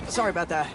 Sorry about that.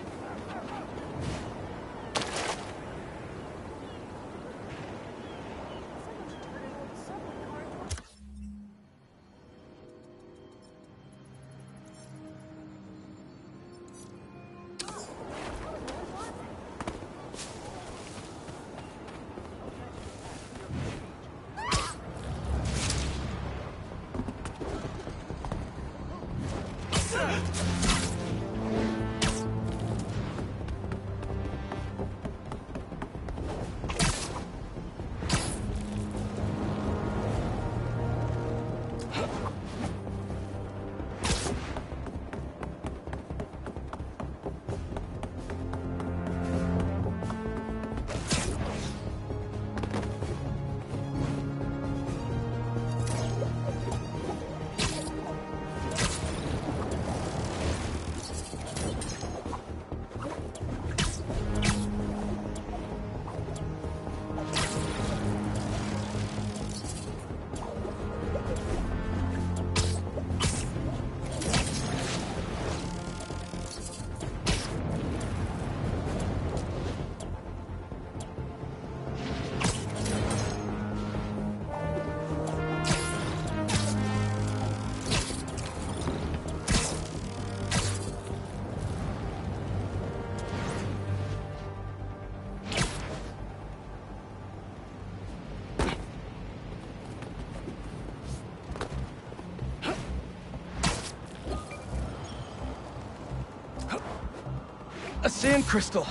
A sand crystal.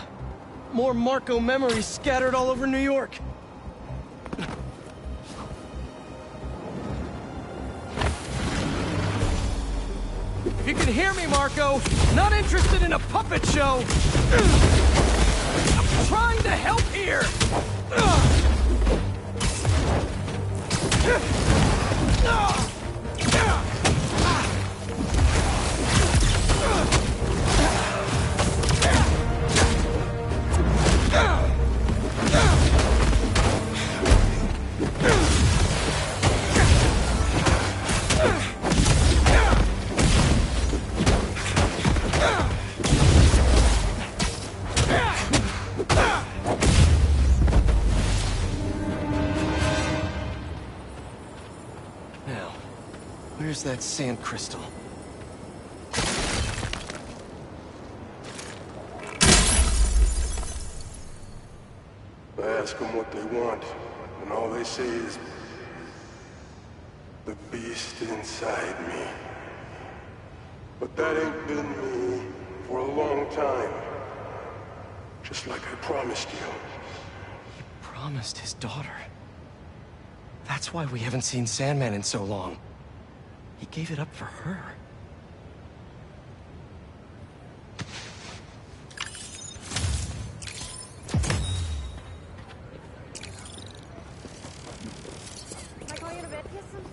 More Marco memories scattered all over New York. If you can hear me, Marco, not interested in a puppet show. I'm trying to help here. Where's that sand crystal? I ask them what they want, and all they say is, the beast inside me. But that ain't been me for a long time. Just like I promised you. He promised his daughter. That's why we haven't seen Sandman in so long. He gave it up for her. Am I calling you to bed? Kiss him.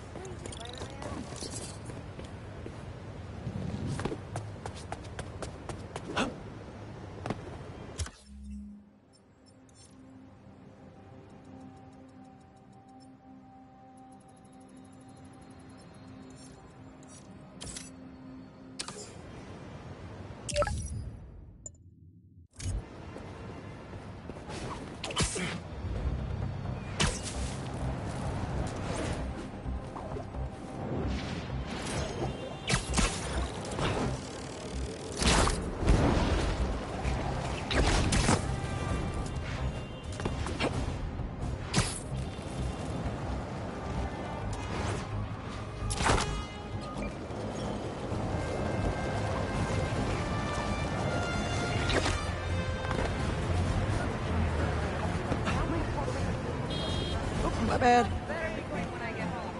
My bad. Better be quick when I get home.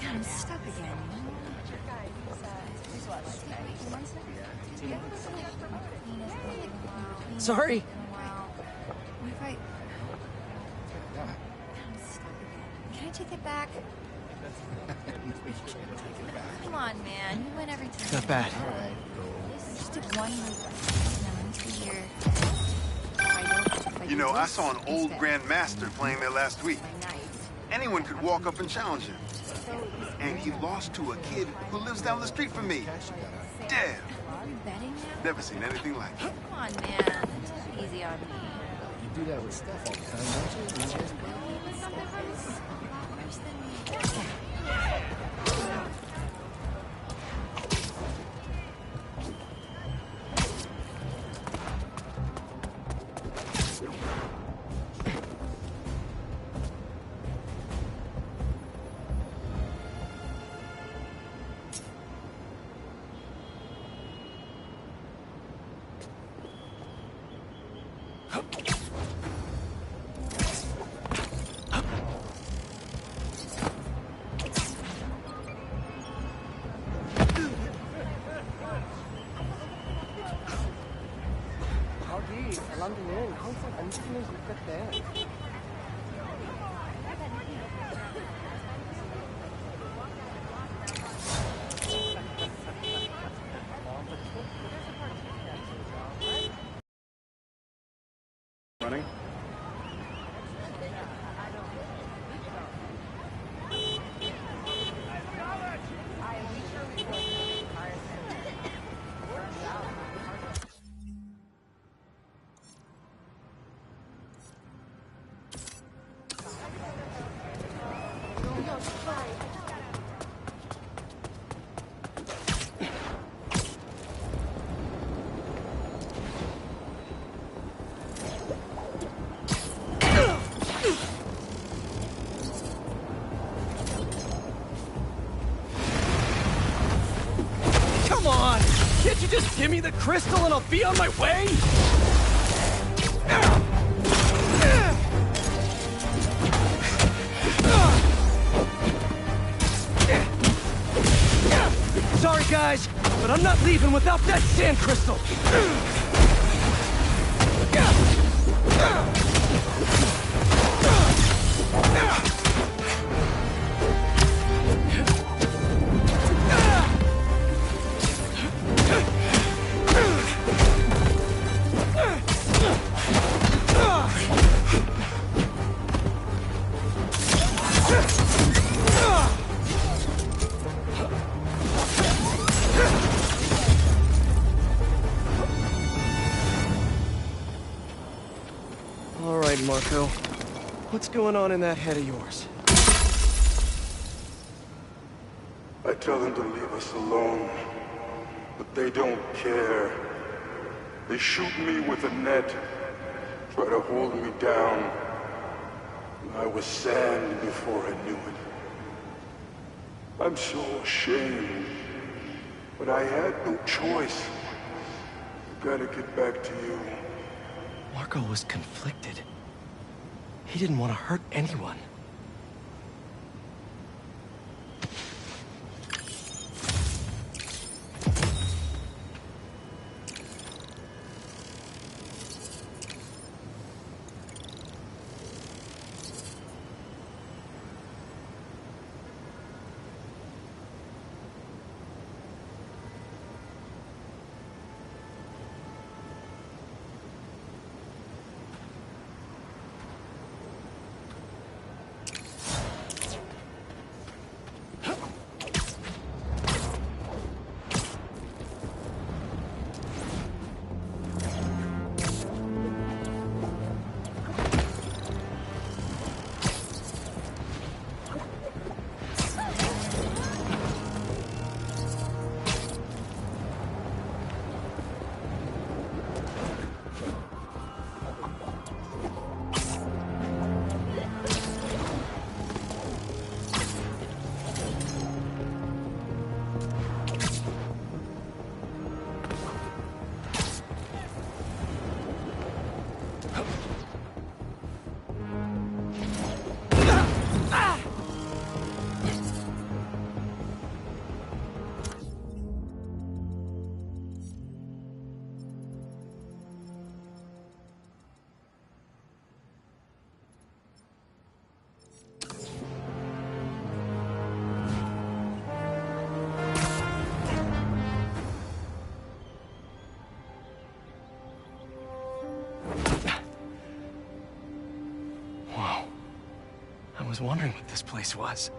God, I'm stuck again. Sorry. What if I... I'm stuck again. Can I take it back? Come on, man. You win every time. Not bad. Just did one move. here. If I You do know, I this saw an old instead. Grandmaster playing there last week. My knight. Anyone could walk up and challenge him. And he lost to a kid who lives down the street from me. Damn. Are we betting now? Never seen anything like it. Come on, man. Take it easy on me. You do that with Steph all the time, don't you? You just go. Worse than me. 저기 밸런드는 항상 안지키는 좋겠대. Running? Come on! Can't you just give me the crystal and I'll be on my way? Sorry, guys, but I'm not leaving without that sand crystal. All right, Marco. What's going on in that head of yours? I tell them to leave us alone, but they don't care. They shoot me with a net, try to hold me down. I was sand before I knew it. I'm so ashamed, but I had no choice. I gotta get back to you. Marco was conflicted. He didn't want to hurt anyone. was wondering what this place was.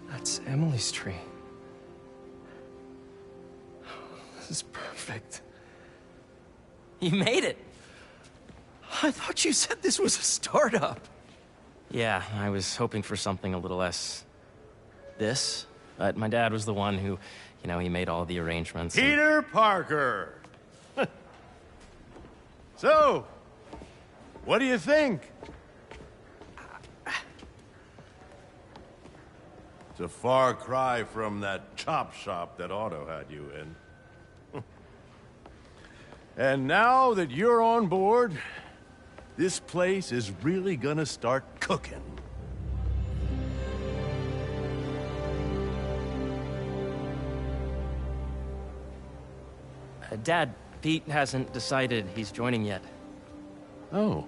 That's Emily's tree. This is perfect. You made it. I thought you said this was a startup. Yeah, I was hoping for something a little less... this. But my dad was the one who, he made all the arrangements. Peter Parker! So, what do you think? It's a far cry from that chop shop that Otto had you in. And now that you're on board, this place is really gonna start cooking. Dad, Pete hasn't decided he's joining yet. Oh.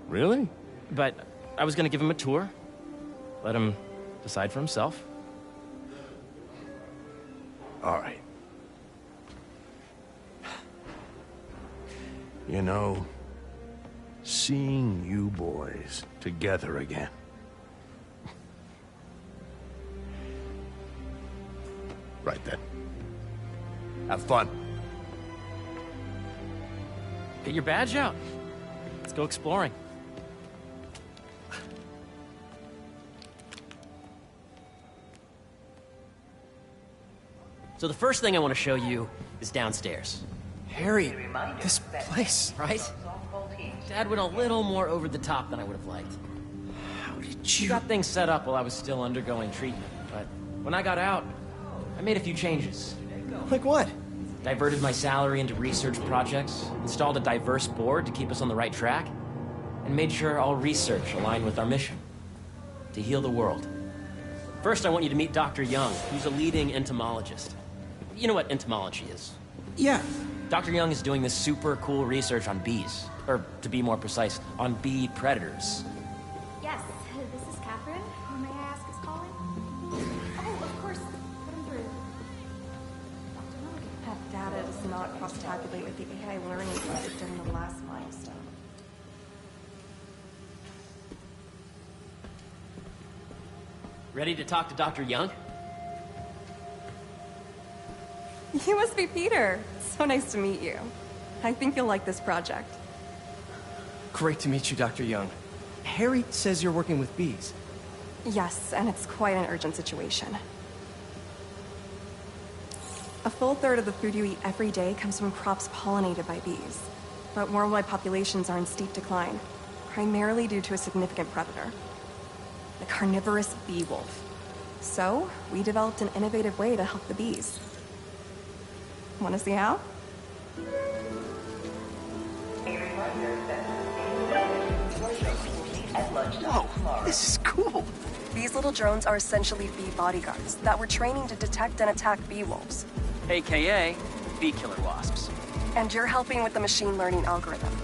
Really? But I was gonna give him a tour. Let him decide for himself. All right. Seeing you boys together again. Right then. Have fun. Get your badge out. Let's go exploring. So the first thing I want to show you is downstairs. Harry, this place. Right? Dad went a little more over the top than I would have liked. How did He you... got things set up while I was still undergoing treatment, but when I got out, I made a few changes. Like what? Diverted my salary into research projects, installed a diverse board to keep us on the right track, and made sure all research aligned with our mission, to heal the world. First, I want you to meet Dr. Young, who's a leading entomologist. You know what entomology is? Yeah. Dr. Young is doing this super cool research on bees, or to be more precise, on bee predators. Yes, this is Catherine. Who may I ask is calling? Oh, of course. Put him through. That data does not cross-tabulate with the AI learning project during the last milestone. Ready to talk to Dr. Young? You must be Peter. So nice to meet you. I think you'll like this project. Great to meet you, Dr. Young. Harry says you're working with bees. Yes, and it's quite an urgent situation. A full third of the food you eat every day comes from crops pollinated by bees. But worldwide populations are in steep decline, primarily due to a significant predator, the carnivorous bee wolf. So, we developed an innovative way to help the bees. Want to see how? Whoa, this is cool. These little drones are essentially bee bodyguards that we're training to detect and attack bee wolves. AKA bee killer wasps. And you're helping with the machine learning algorithm.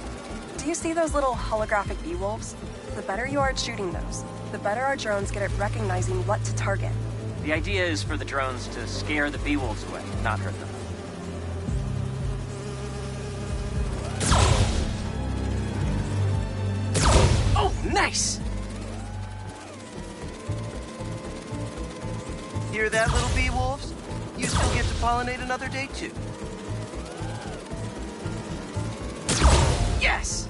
Do you see those little holographic bee wolves? The better you are at shooting those, the better our drones get at recognizing what to target. The idea is for the drones to scare the bee wolves away, not hurt them. Oh, nice! Hear that, little bee wolves? You still get to pollinate another day, too. Yes!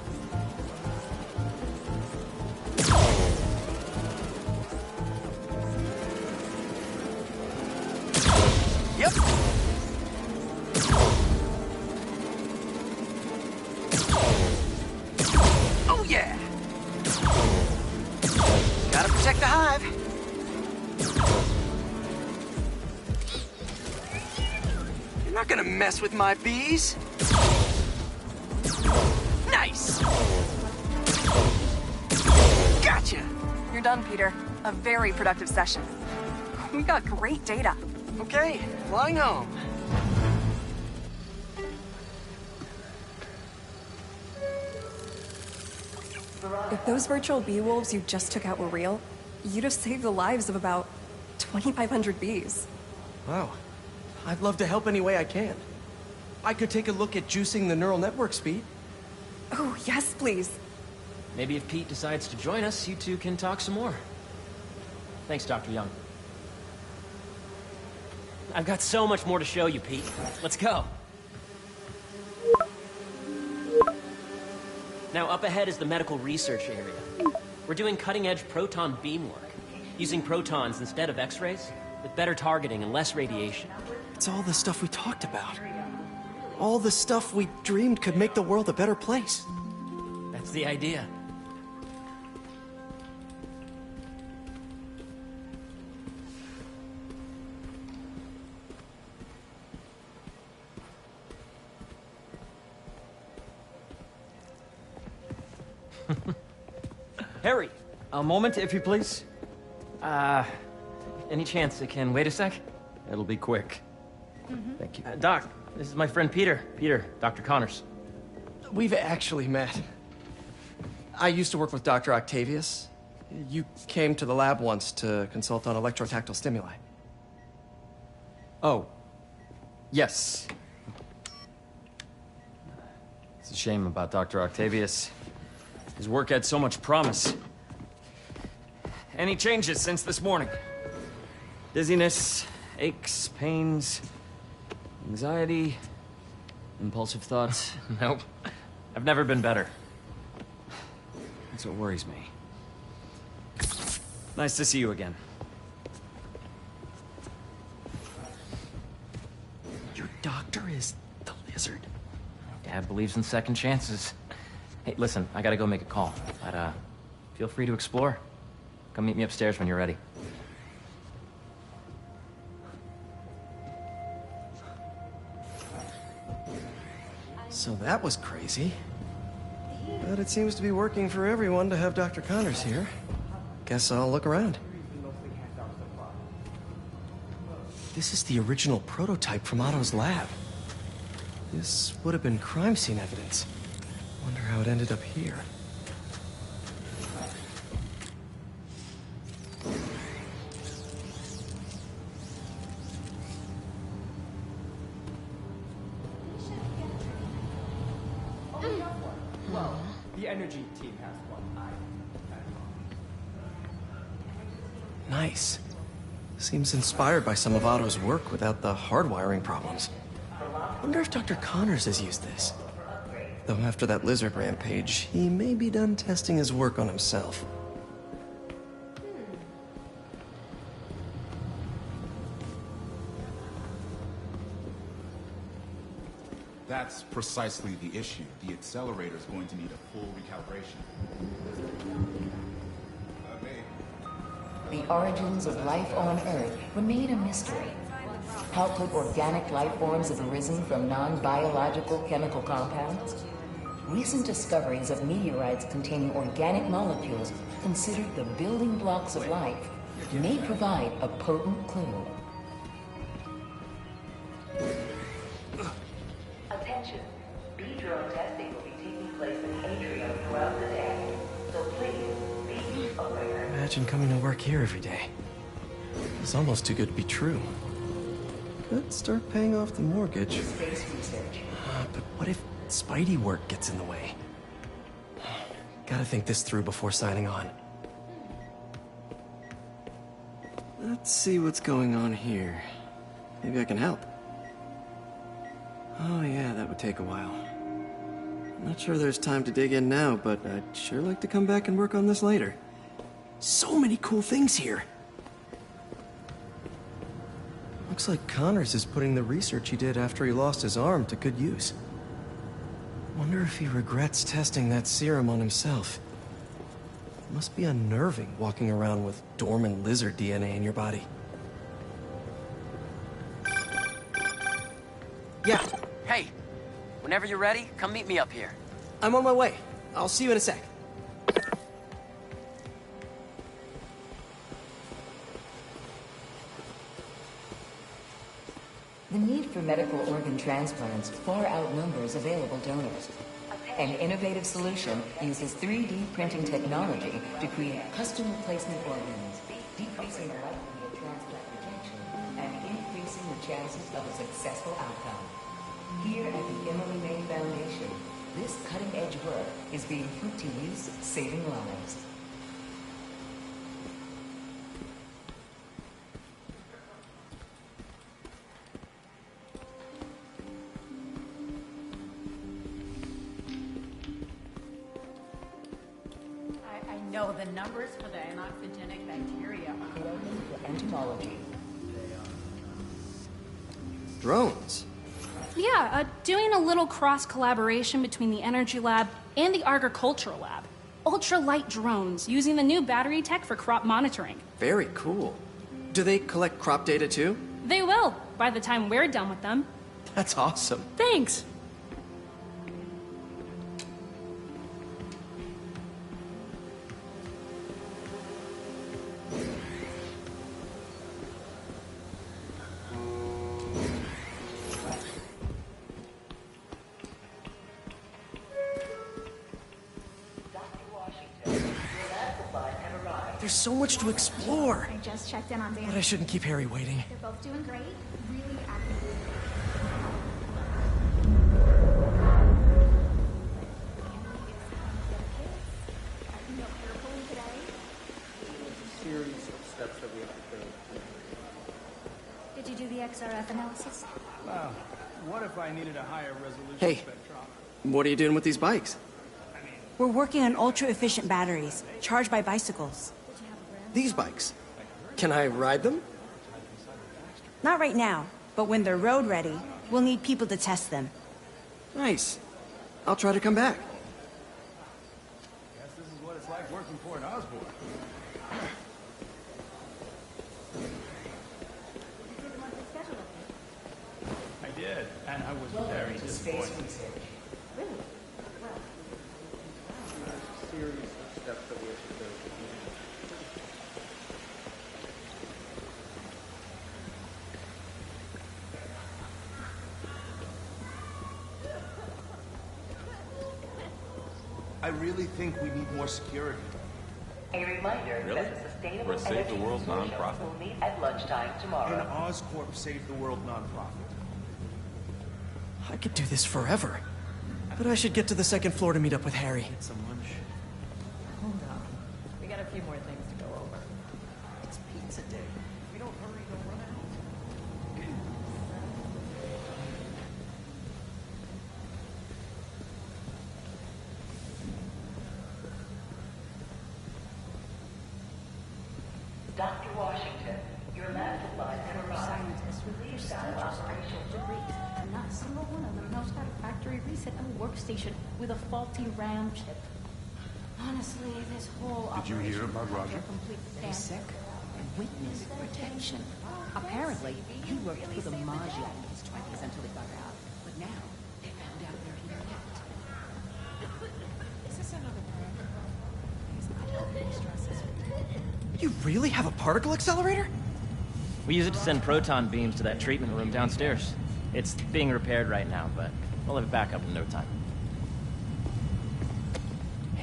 Yep. Oh, yeah! Gotta protect the hive. You're not gonna mess with my bees. Nice! Gotcha! You're done, Peter. A very productive session. We got great data. Okay, flying home. If those virtual bee wolves you just took out were real, you'd have saved the lives of about 2,500 bees. Wow. I'd love to help any way I can. I could take a look at juicing the neural network speed. Oh, yes, please. Maybe if Pete decides to join us, you two can talk some more. Thanks, Dr. Young. I've got so much more to show you, Pete. Let's go. Now, up ahead is the medical research area. We're doing cutting-edge proton beam work, using protons instead of X-rays, with better targeting and less radiation. It's all the stuff we talked about. All the stuff we dreamed could make the world a better place. That's the idea. Harry, a moment, if you please. Any chance it can wait a sec? It'll be quick. Thank you. Doc, this is my friend Peter. Peter, Dr. Connors. We've actually met. I used to work with Dr. Octavius. You came to the lab once to consult on electrotactile stimuli. Oh. Yes. It's a shame about Dr. Octavius. His work had so much promise. Any changes since this morning? Dizziness, aches, pains, anxiety, impulsive thoughts? Nope. I've never been better. That's what worries me. Nice to see you again. Your doctor is the lizard. Dad believes in second chances. Hey, listen, I gotta go make a call. But, feel free to explore. Come meet me upstairs when you're ready. So that was crazy. But it seems to be working for everyone to have Dr. Connors here. Guess I'll look around. This is the original prototype from Otto's lab. This would have been crime scene evidence. Wonder how it ended up here. The energy team has one. Nice. Seems inspired by some of Otto's work without the hardwiring problems. Wonder if Dr. Connors has used this. Though after that lizard rampage, he may be done testing his work on himself. That's precisely the issue. The accelerator is going to need a full recalibration. The origins of life on Earth remain a mystery. How could organic life forms have arisen from non-biological chemical compounds? Recent discoveries of meteorites containing organic molecules considered the building blocks of life may provide a potent clue. Attention, bee drone testing will be taking place in the atrium throughout the day, so please be aware. Imagine coming to work here every day. It's almost too good to be true. Could start paying off the mortgage. Space research. But what if Spidey work gets in the way? Gotta think this through before signing on. Let's see what's going on here. Maybe I can help. Oh yeah, that would take a while. I'm not sure there's time to dig in now, but I'd sure like to come back and work on this later. So many cool things here. Looks like Connors is putting the research he did after he lost his arm to good use. Wonder if he regrets testing that serum on himself. It must be unnerving walking around with dormant lizard DNA in your body. Yeah. Hey, whenever you're ready, come meet me up here. I'm on my way. I'll see you in a sec. for medical organ transplants far outnumbers available donors. An innovative solution uses 3D printing technology to create custom replacement organs, decreasing the likelihood of transplant rejection and increasing the chances of a successful outcome. Here at the Emily May Foundation, this cutting-edge work is being put to use, saving lives. I know the numbers for the anoxygenic bacteria. Entomology. Drones? Yeah, doing a little cross-collaboration between the Energy Lab and the Agricultural Lab. Ultralight drones, using the new battery tech for crop monitoring. Very cool. Do they collect crop data too? They will, by the time we're done with them. That's awesome. Thanks. There's so much to explore. I just checked in on Dan. But I shouldn't keep Harry waiting. They're both doing great. Really active. Series of steps that we have to go through. Did you do the XRF analysis? Wow. What if I needed a higher resolution Hey, spectrometer? what are you doing with these bikes? We're working on ultra-efficient batteries, charged by bicycles. These bikes. Can I ride them? Not right now, but when they're road ready, we'll need people to test them. Nice. I'll try to come back. Guess this is what it's like working for an Osborne. I did, and I was very disappointed. Really? Series of steps that we have to go through. I really think we need more security. A reminder Really? that the Sustainable We're a Save the Energy World Consortium nonprofit. will meet at lunchtime tomorrow. An Oscorp Save the World nonprofit. I could do this forever. But I should get to the second floor to meet up with Harry. Get some lunch. Hold on. We got a few more things to go over. It's pizza day. If we don't hurry, they'll run out. Dr. Washington, your lab supplies have arrived. Scientists with prestigious doctoral degrees, and not a single one of them knows how to factory reset a workstation with a faulty RAM chip. Honestly, this whole Did you hear about Roger? Basic witness protection. Apparently, he worked for the Maggia in his 20s until he got out. But now, they found out where he lived. Is this another prank? He's not helping stresses. You really have a particle accelerator? We use it to send proton beams to that treatment room downstairs. It's being repaired right now, but we'll have it back up in no time.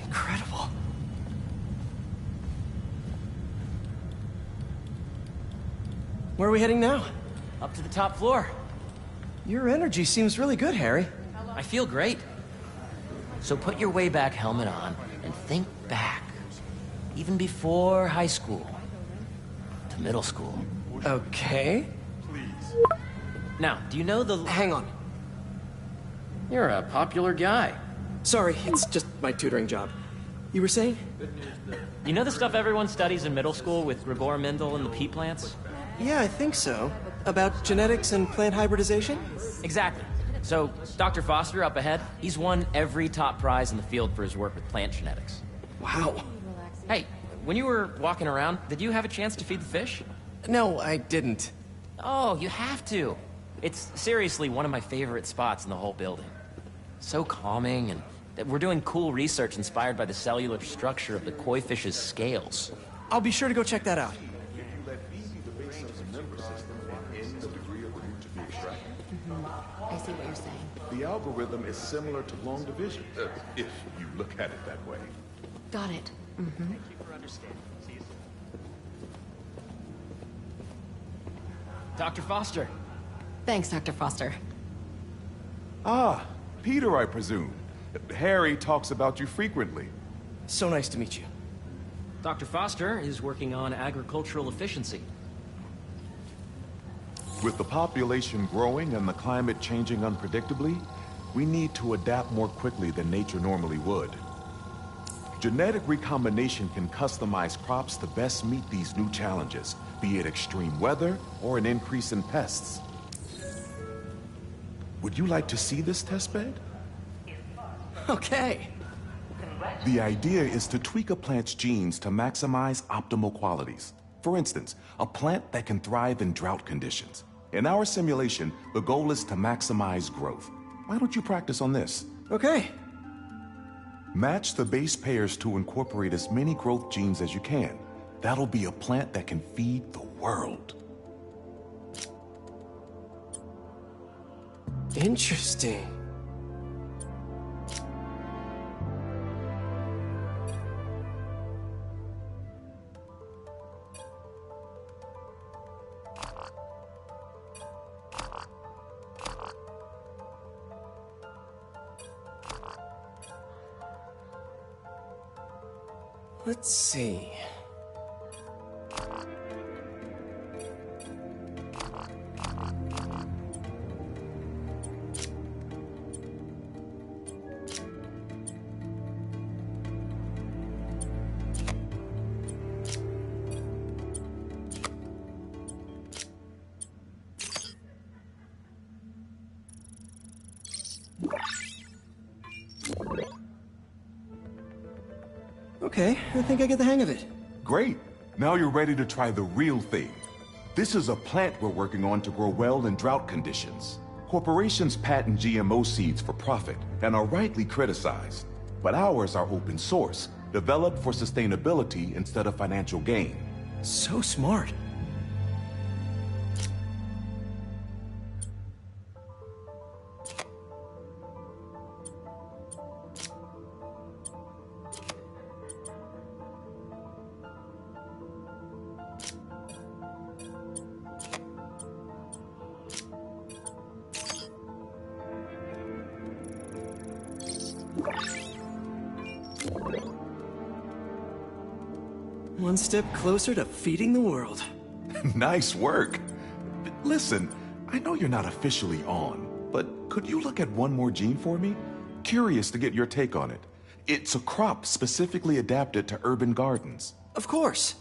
Incredible. Where are we heading now? Up to the top floor. Your energy seems really good, Harry. I feel great. So put your way back helmet on and think back. Even before high school. To middle school. Okay. Now, do you know the... Hang on. You're a popular guy. Sorry, it's just my tutoring job. You were saying? You know the stuff everyone studies in middle school with Gregor Mendel and the pea plants? Yeah, I think so. About genetics and plant hybridization? Exactly. So, Dr. Foster up ahead, he's won every top prize in the field for his work with plant genetics. Wow. Hey, when you were walking around, did you have a chance to feed the fish? No, I didn't. Oh, you have to. It's seriously one of my favorite spots in the whole building. So calming, and we're doing cool research inspired by the cellular structure of the koi fish's scales. I'll be sure to go check that out. see what you're saying. The algorithm is similar to long division, if you look at it that way. Got it. Mm-hmm. Thank you for understanding. See you soon. Dr. Foster. Thanks, Dr. Foster. Ah, Peter, I presume. Harry talks about you frequently. So nice to meet you. Dr. Foster is working on agricultural efficiency. With the population growing and the climate changing unpredictably, we need to adapt more quickly than nature normally would. Genetic recombination can customize crops to best meet these new challenges, be it extreme weather or an increase in pests. Would you like to see this testbed? Okay. The idea is to tweak a plant's genes to maximize optimal qualities. For instance, a plant that can thrive in drought conditions. In our simulation, the goal is to maximize growth. Why don't you practice on this? Okay. Match the base pairs to incorporate as many growth genes as you can. That'll be a plant that can feed the world. Interesting. Let's see. Okay, I think I get the hang of it. Great. Now you're ready to try the real thing. This is a plant we're working on to grow well in drought conditions. Corporations patent GMO seeds for profit and are rightly criticized. But ours are open source, developed for sustainability instead of financial gain. So smart. One step closer to feeding the world. Nice work. Listen, I know you're not officially on, but could you look at one more gene for me? Curious to get your take on it. It's a crop specifically adapted to urban gardens. Of course.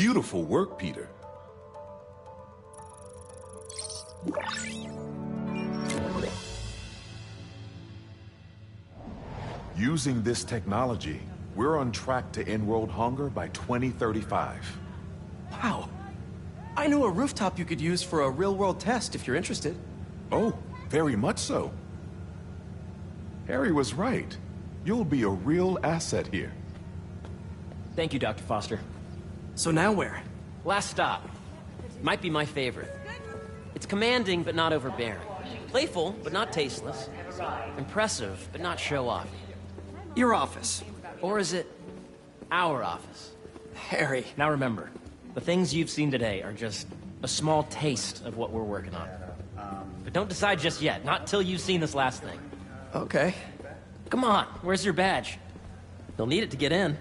Beautiful work, Peter. Using this technology, we're on track to end world hunger by 2035. Wow. I know a rooftop you could use for a real-world test if you're interested. Oh, very much so. Harry was right. You'll be a real asset here. Thank you, Dr. Foster. So now where? Last stop. Might be my favorite. It's commanding, but not overbearing. Playful, but not tasteless. Impressive, but not show-off. Your office. Or is it our office? Harry. Now remember, the things you've seen today are just a small taste of what we're working on. But don't decide just yet, not till you've seen this last thing. Okay. Come on, where's your badge? You'll need it to get in.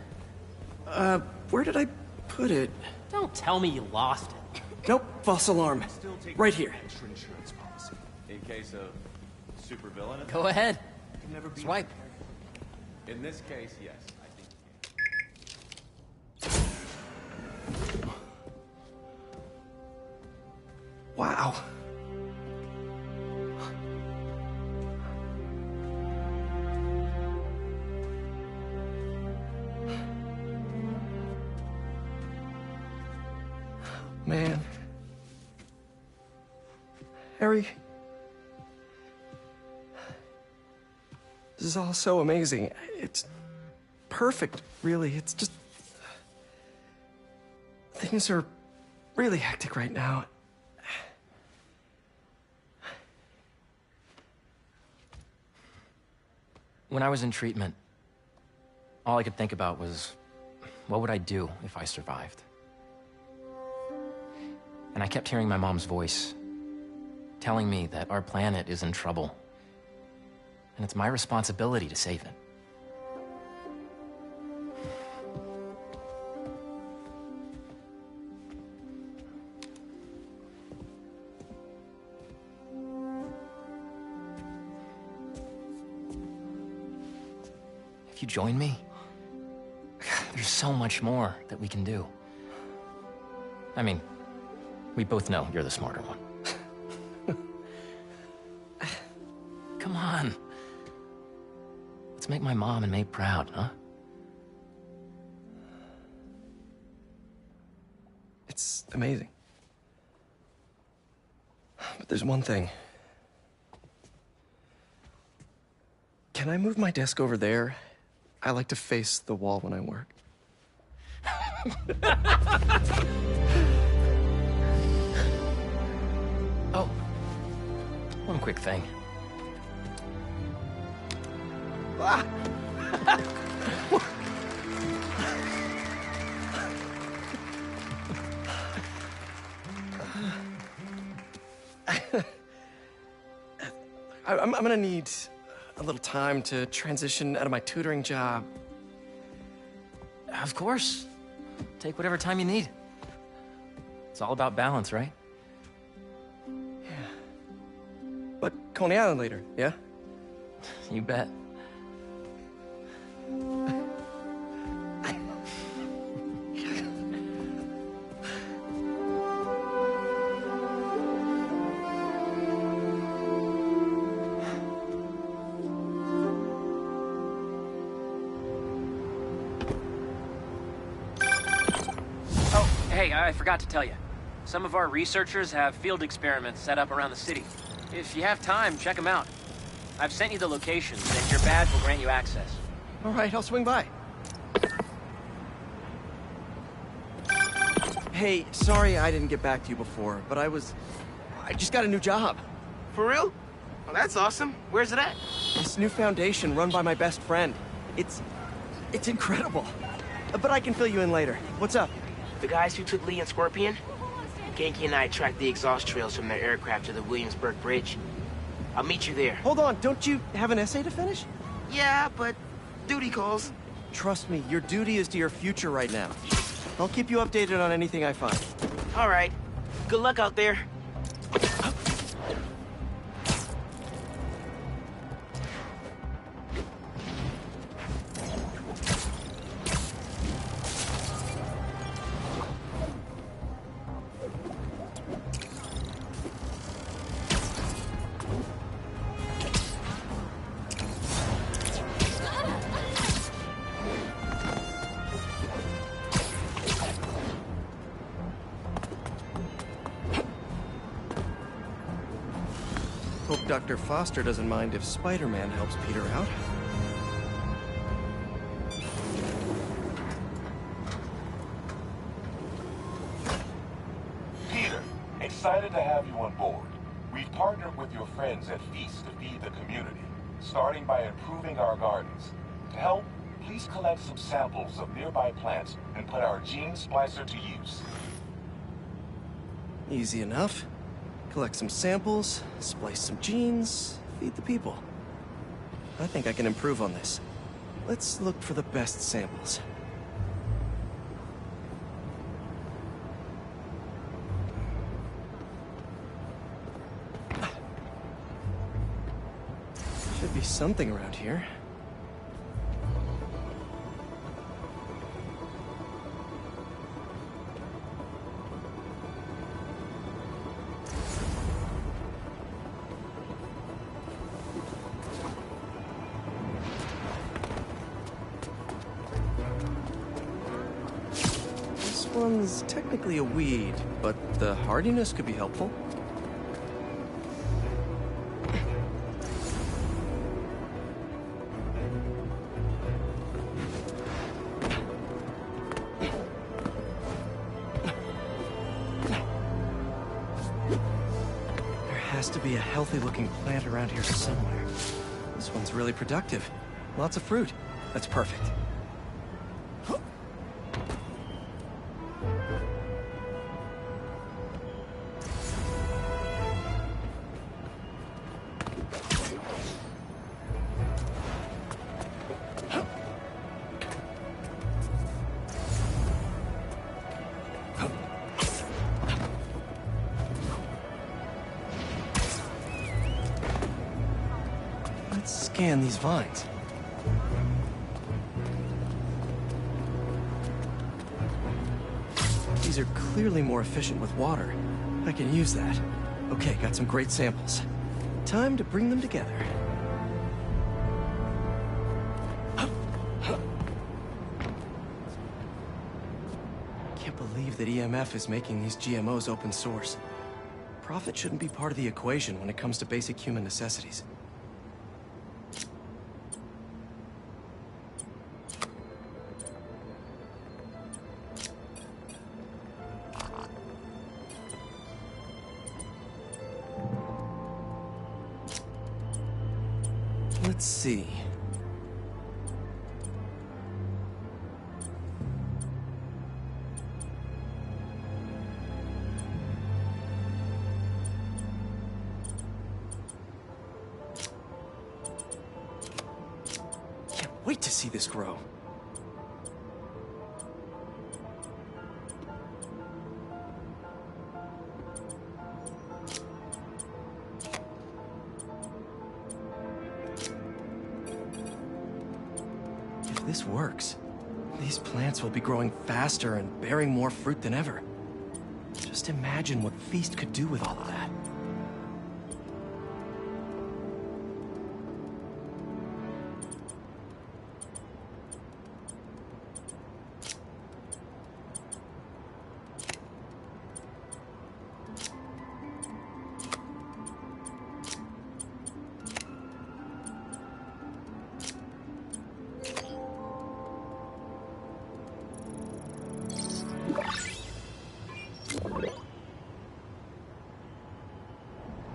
Where did I put it? Don't tell me you lost it. Nope, false alarm. Right here. Insurance policy. In case of supervillain. Go ahead. Swipe. In this case, yes. Wow. Man. Harry. This is all so amazing. It's perfect, really. It's just... Things are really hectic right now. When I was in treatment, all I could think about was, what would I do if I survived? And I kept hearing my mom's voice, telling me that our planet is in trouble, and it's my responsibility to save it. If you join me, there's so much more that we can do. I mean, we both know you're the smarter one. Come on. Let's make my mom and May proud, huh? It's amazing. But there's one thing. Can I move my desk over there? I like to face the wall when I work. Oh, one quick thing. Ah. I'm gonna need a little time to transition out of my tutoring job. Of course. Take whatever time you need. It's all about balance, right? Yeah. But Coney Island later, yeah? You bet. Hey, I forgot to tell you. Some of our researchers have field experiments set up around the city. If you have time, check them out. I've sent you the locations, and your badge will grant you access. All right, I'll swing by. Hey, sorry I didn't get back to you before, but I just got a new job. For real? Well, that's awesome. Where's it at? This new foundation run by my best friend. It's incredible. But I can fill you in later. What's up? The guys who took Lee and Scorpion? Genki and I tracked the exhaust trails from their aircraft to the Williamsburg Bridge. I'll meet you there. Hold on, don't you have an essay to finish? Yeah, but duty calls. Trust me, your duty is to your future right now. I'll keep you updated on anything I find. All right. Good luck out there. Hope Dr. Foster doesn't mind if Spider-Man helps Peter out. Peter, excited to have you on board. We've partnered with your friends at Feast to feed the community, starting by improving our gardens. To help, please collect some samples of nearby plants and put our gene splicer to use. Easy enough. Collect some samples, splice some genes, feed the people. I think I can improve on this. Let's look for the best samples. Should be something around here. This one's technically a weed, but the hardiness could be helpful. There has to be a healthy-looking plant around here somewhere. This one's really productive. Lots of fruit. That's perfect. Let's scan these vines. These are clearly more efficient with water. I can use that. Okay, got some great samples. Time to bring them together. Can't believe that EMF is making these GMOs open source. Profit shouldn't be part of the equation when it comes to basic human necessities. Let's see. Can't wait to see this grow. If this works, these plants will be growing faster and bearing more fruit than ever. Just imagine what Feast could do with all of that.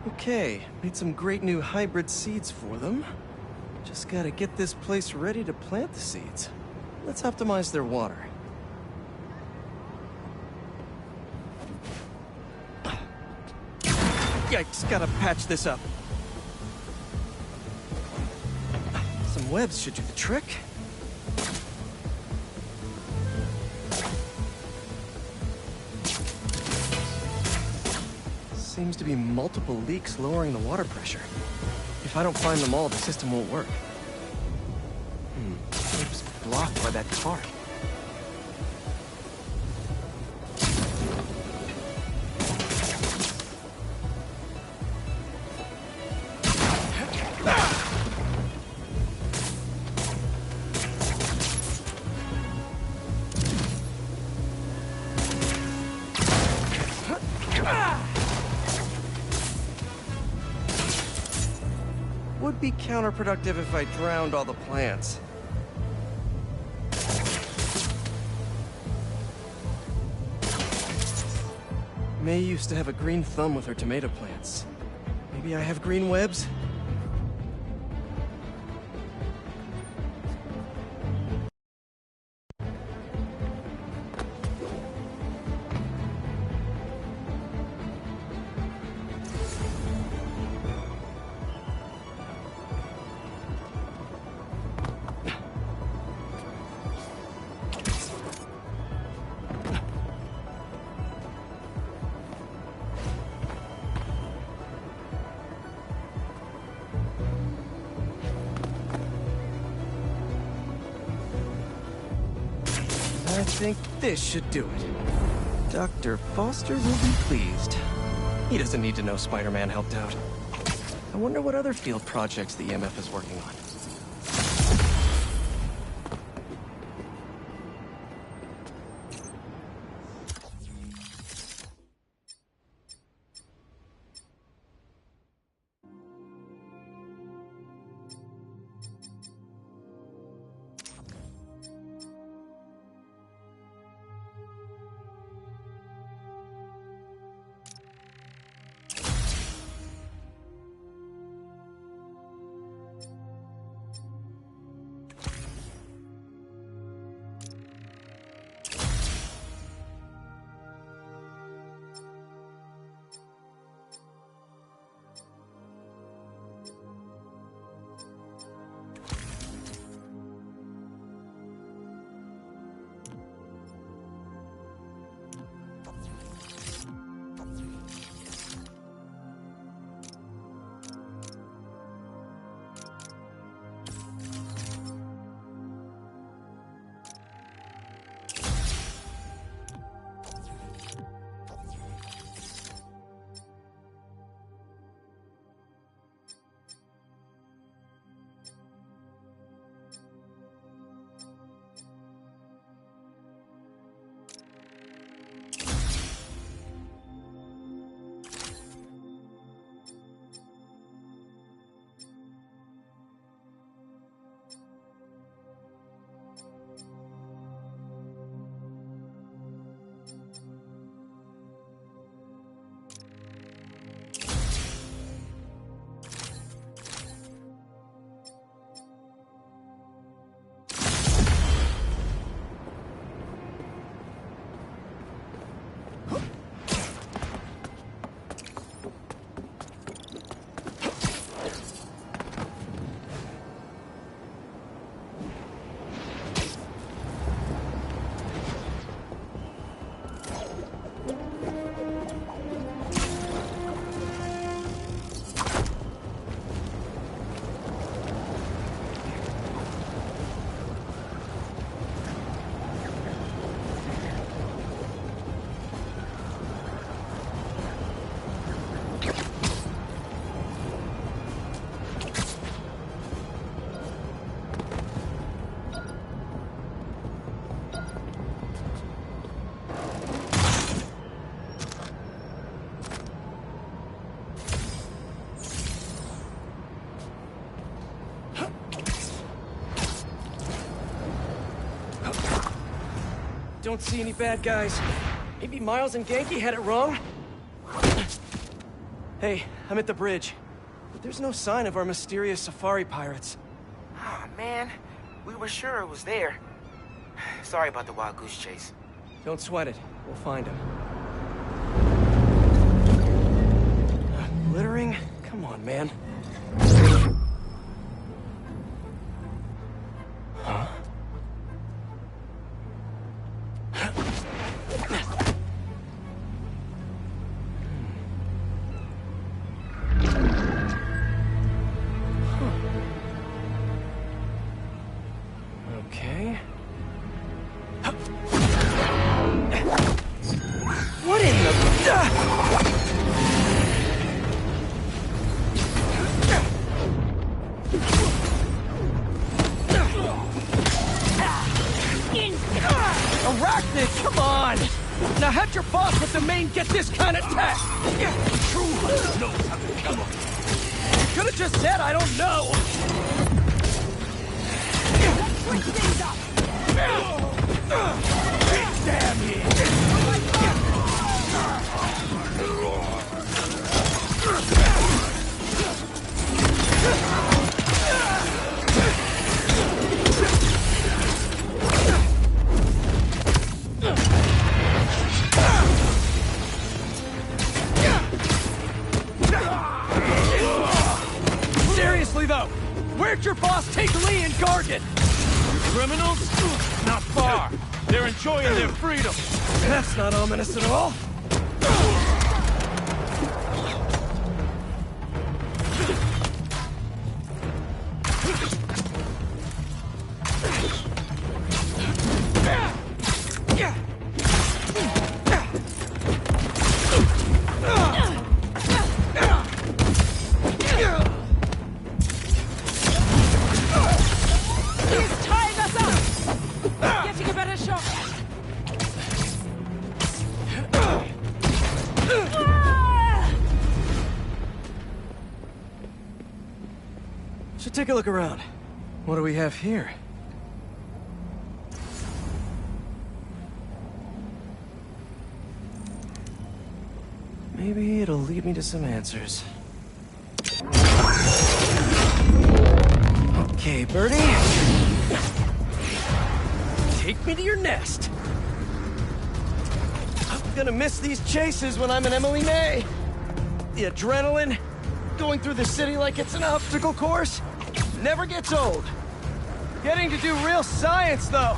Okay, made some great new hybrid seeds for them. Just gotta get this place ready to plant the seeds. Let's optimize their water. Yikes, gotta patch this up. Some webs should do the trick. Seems to be multiple leaks lowering the water pressure. If I don't find them all, the system won't work. It's blocked by that cart. would be counterproductive if I drowned all the plants. May used to have a green thumb with her tomato plants. Maybe I have green webs? I think this should do it. Dr. Foster will be pleased. He doesn't need to know Spider-Man helped out. I wonder what other field projects the EMF is working on. Don't see any bad guys. Maybe Miles and Genki had it wrong? Hey, I'm at the bridge. But there's no sign of our mysterious safari pirates. Oh, man. We were sure it was there. Sorry about the wild goose chase. Don't sweat it. We'll find him. Littering? Come on, man. Huh? Okay. What in the... Arachnid, come on! Now how'd you your boss let the main get this kind of tech? True hunter knows how to kill him. You could have just said I don't know. Switch things up! Damn you! Seriously though, where'd your boss take Lee and Gargan? Criminals? Not far. They're enjoying their freedom. That's not ominous at all. He's tying us up! Getting a better shot! Should take a look around. What do we have here? Maybe it'll lead me to some answers. Okay, Birdie. Take me to your nest. I'm gonna miss these chases when I'm in Emily May. The adrenaline, going through the city like it's an obstacle course, never gets old. Getting to do real science, though,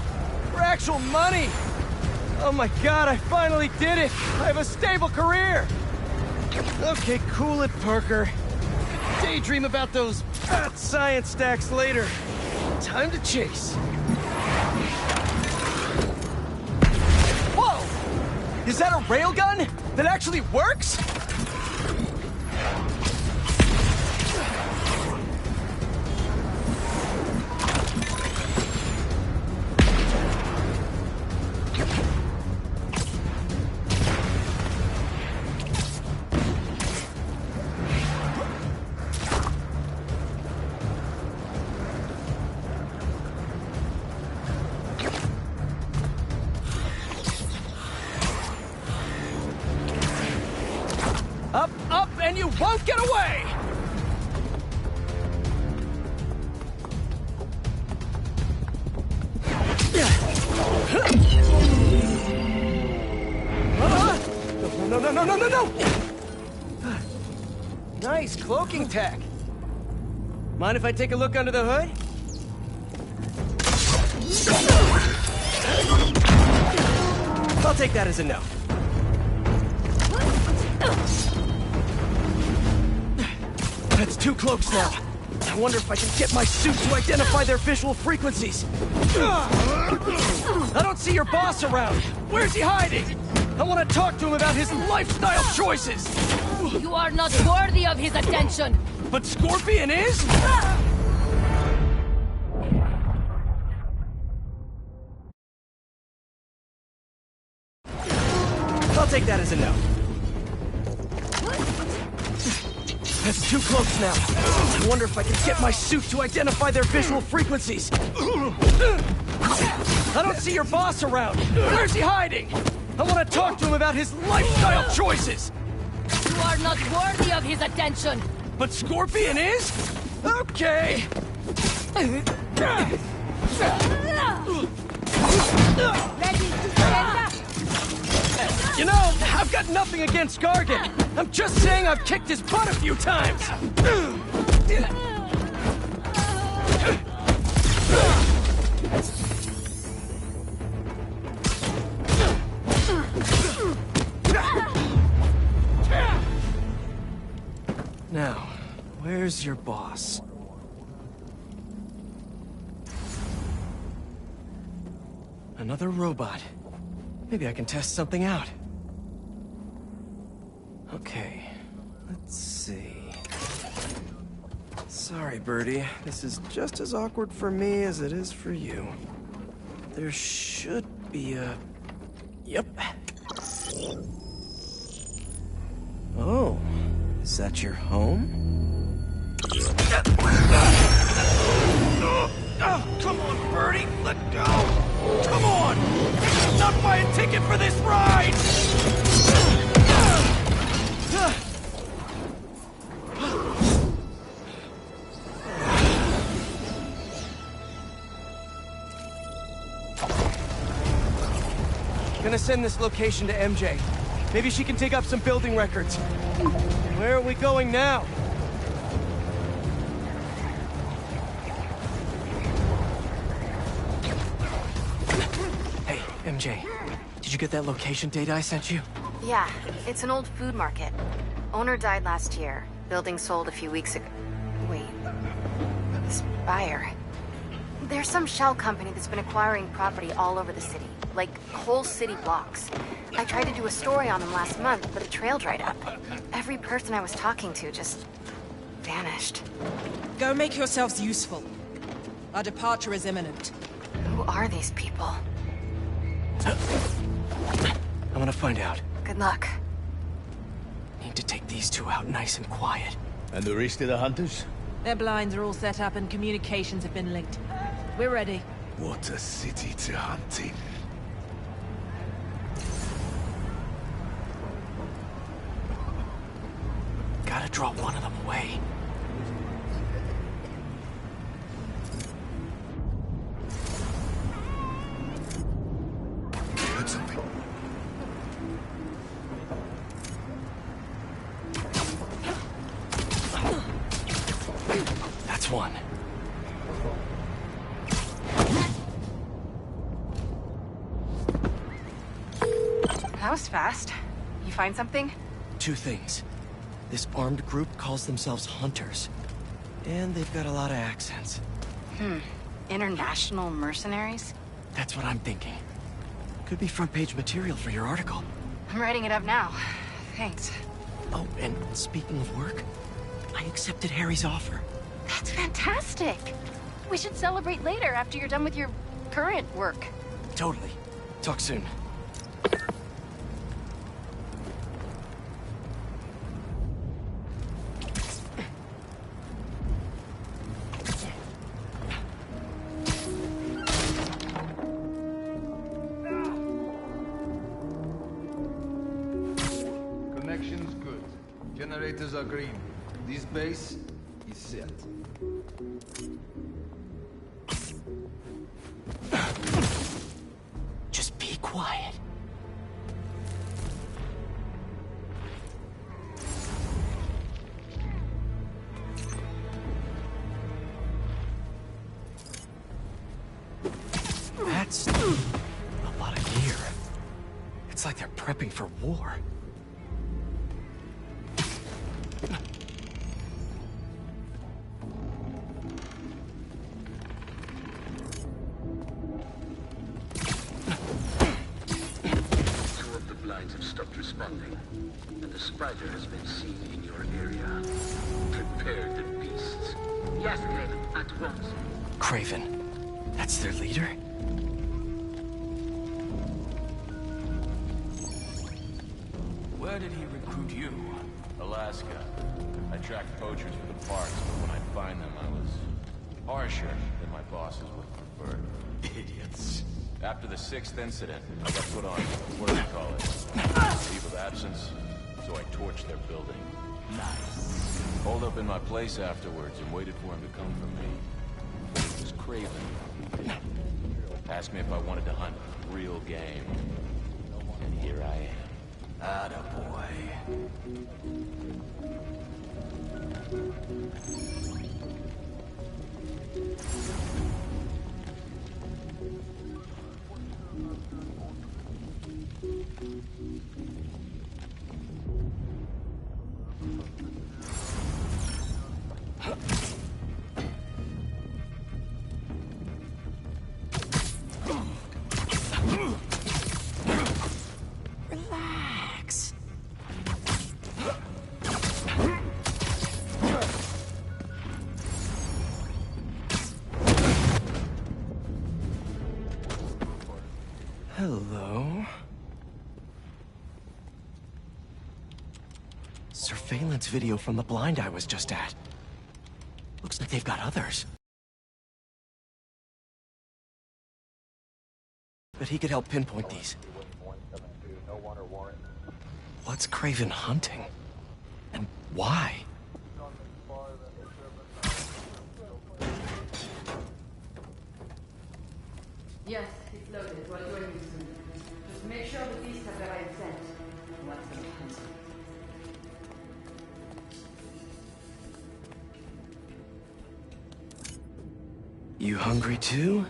for actual money. Oh my God, I finally did it. I have a stable career. Okay, cool it, Parker. Daydream about those fat science stacks later. Time to chase. Whoa! Is that a railgun that actually works? Up, up, and you won't get away! No, no, no, no, no, no! Nice cloaking tech. Mind if I take a look under the hood? I'll take that as a no. That's two cloaks now. I wonder if I can get my suit to identify their visual frequencies. I don't see your boss around. Where's he hiding? I want to talk to him about his lifestyle choices. You are not worthy of his attention. But Scorpion is? I'll take that as a no. That's two cloaks now. I wonder if I can get my suit to identify their visual frequencies. I don't see your boss around. Where's he hiding? I want to talk to him about his lifestyle choices. You are not worthy of his attention. But Scorpion is? Okay. Ready to surrender? You know, I've got nothing against Gargan. I'm just saying I've kicked his butt a few times. Now, where's your boss? Another robot. Maybe I can test something out. Okay, let's see. Sorry, Birdie. This is just as awkward for me as it is for you. There should be a... Yep. Oh, is that your home? Come on, Birdie, let go! Come on! Not buy a ticket for this ride! Gonna send this location to MJ. Maybe she can dig up some building records. Where are we going now? Hey, MJ. Did you get that location data I sent you? Yeah, it's an old food market. Owner died last year. Building sold a few weeks ago. Wait. This buyer. There's some shell company that's been acquiring property all over the city. Like, whole city blocks. I tried to do a story on them last month, but the trail dried up. Every person I was talking to just vanished. Go make yourselves useful. Our departure is imminent. Who are these people? I'm gonna find out. Good luck. Need to take these two out nice and quiet. And the rest of the hunters? Their blinds are all set up and communications have been linked. We're ready. What a city to hunt in. Gotta draw one of them away. Heard something. That's one. That was fast. You find something? Two things. This armed group calls themselves Hunters. And they've got a lot of accents. International mercenaries? That's what I'm thinking. Could be front-page material for your article. I'm writing it up now. Thanks. Oh, and speaking of work, I accepted Harry's offer. That's fantastic. We should celebrate later after you're done with your current work. Totally. Talk soon. Connection's good. Generators are green. This base is set. Just be quiet. That's a lot of gear. It's like they're prepping for war. Have stopped responding, and the spider has been seen in your area. Prepare the beasts. Yes, Craven, at once. Craven. That's their leader? Where did he recruit you? Alaska. I tracked poachers for the parks, but when I find them, I was harsher than my bosses would prefer. Idiots. After the 6th incident, I got put on, what do they call it? Leave of absence, so I torched their building. Nice. Holed up in my place afterwards and waited for him to come for me. It was Craven. Asked me if I wanted to hunt real game. And here I am. Attaboy. Relax. Surveillance video from the blind I was just at. Looks like they've got others. But he could help pinpoint these. What's Craven hunting? And why? Yes, it's loaded. What do I need to do? Just make sure the beasts have the right scent. What's the hunting? You hungry too?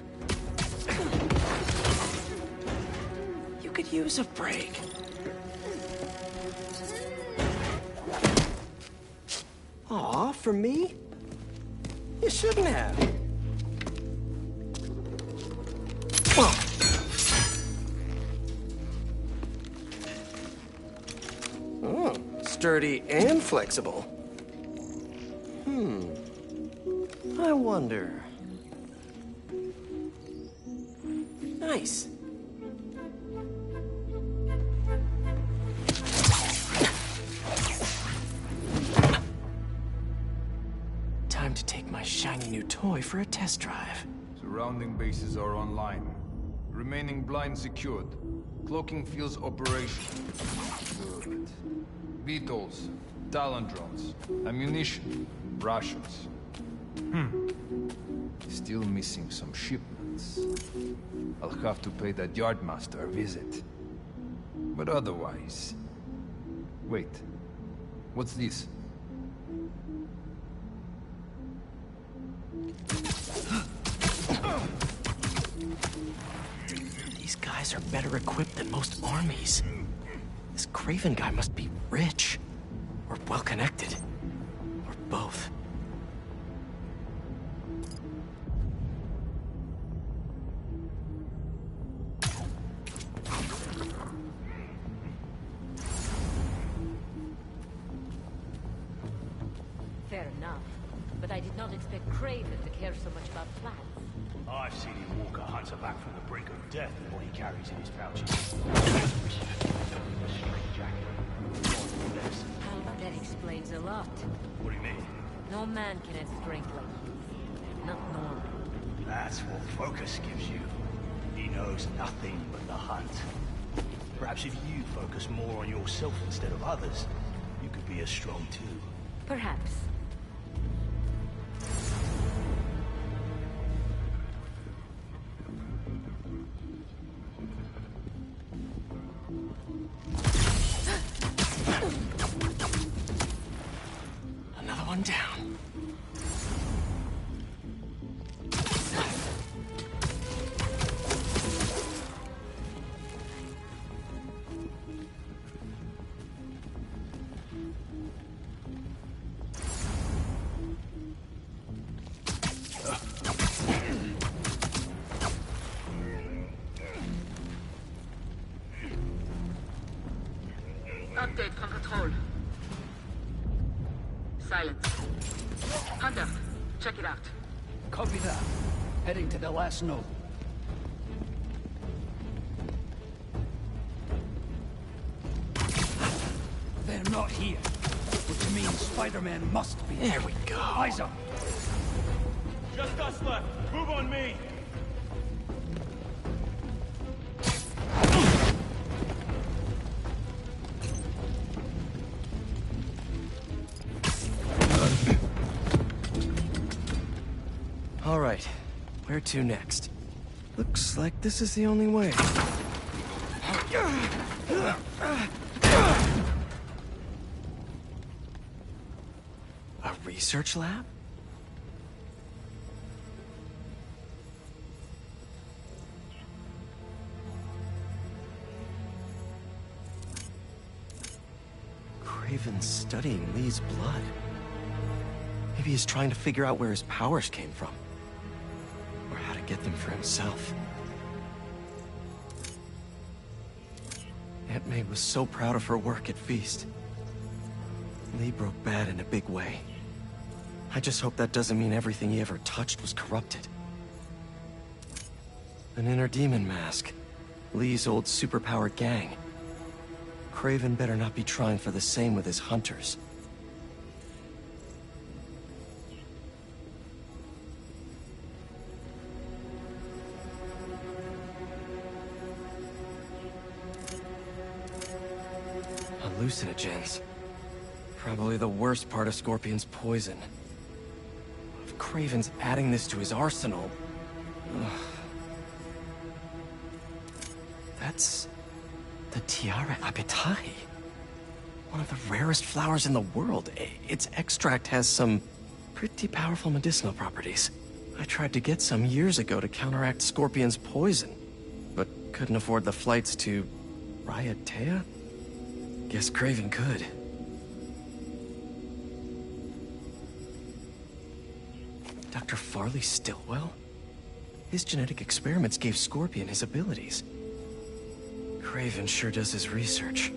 You could use a break. Aw, for me? You shouldn't have. Oh, sturdy and flexible. I wonder. Nice. Time to take my shiny new toy for a test drive. Surrounding bases are online. Remaining blind secured. Cloaking fields operational. Good. Beetles, Talon drones, ammunition, rations. Still missing some shipments. I'll have to pay that yardmaster a visit. But otherwise... Wait. What's this? These guys are better equipped than most armies. This Craven guy must be rich. Or well-connected. Or both. Fair enough. But I did not expect Craven to care so much about plants. I've seen him walk a hunter back from the brink of death with what he carries in his pouches. That explains a lot. What do you mean? No man can have strength like his. Not normal. That's what focus gives you. He knows nothing but the hunt. Perhaps if you focus more on yourself instead of others, you could be as strong too. Perhaps. Another one down. Update from Control. Silence. Hunter, check it out. Copy that. Heading to the last node. They're not here. Which means Spider-Man must be. There we go. Eyes up. Just us left. Move on me. All right, where to next? Looks like this is the only way. A research lab? Craven's studying Lee's blood. Maybe he's trying to figure out where his powers came from. Or how to get them for himself. Aunt May was so proud of her work at Feast. Lee broke bad in a big way. I just hope that doesn't mean everything he ever touched was corrupted. An inner demon mask. Lee's old superpowered gang. Kraven better not be trying for the same with his hunters. Hallucinogens. Probably the worst part of Scorpion's poison. If Kraven's adding this to his arsenal... Ugh. That's... the Tiara Apitai. One of the rarest flowers in the world. Its extract has some pretty powerful medicinal properties. I tried to get some years ago to counteract Scorpion's poison, but couldn't afford the flights to... Raiatea? Guess Kraven could. Dr. Farley Stillwell? His genetic experiments gave Scorpion his abilities. Kraven sure does his research.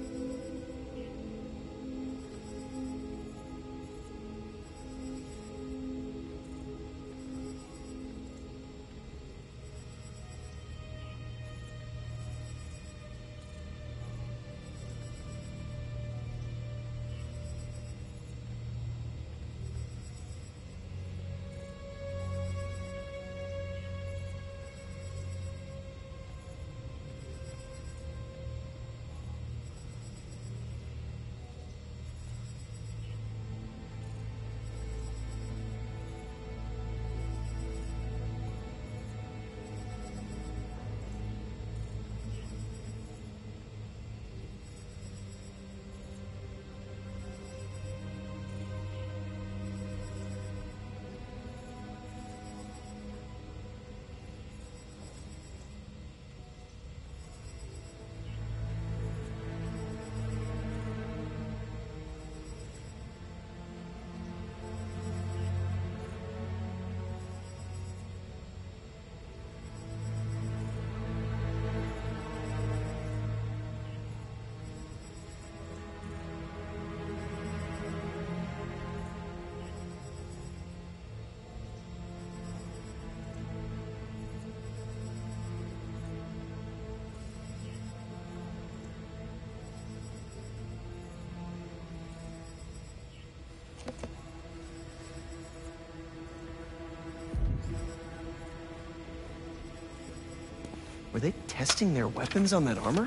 Were they testing their weapons on that armor?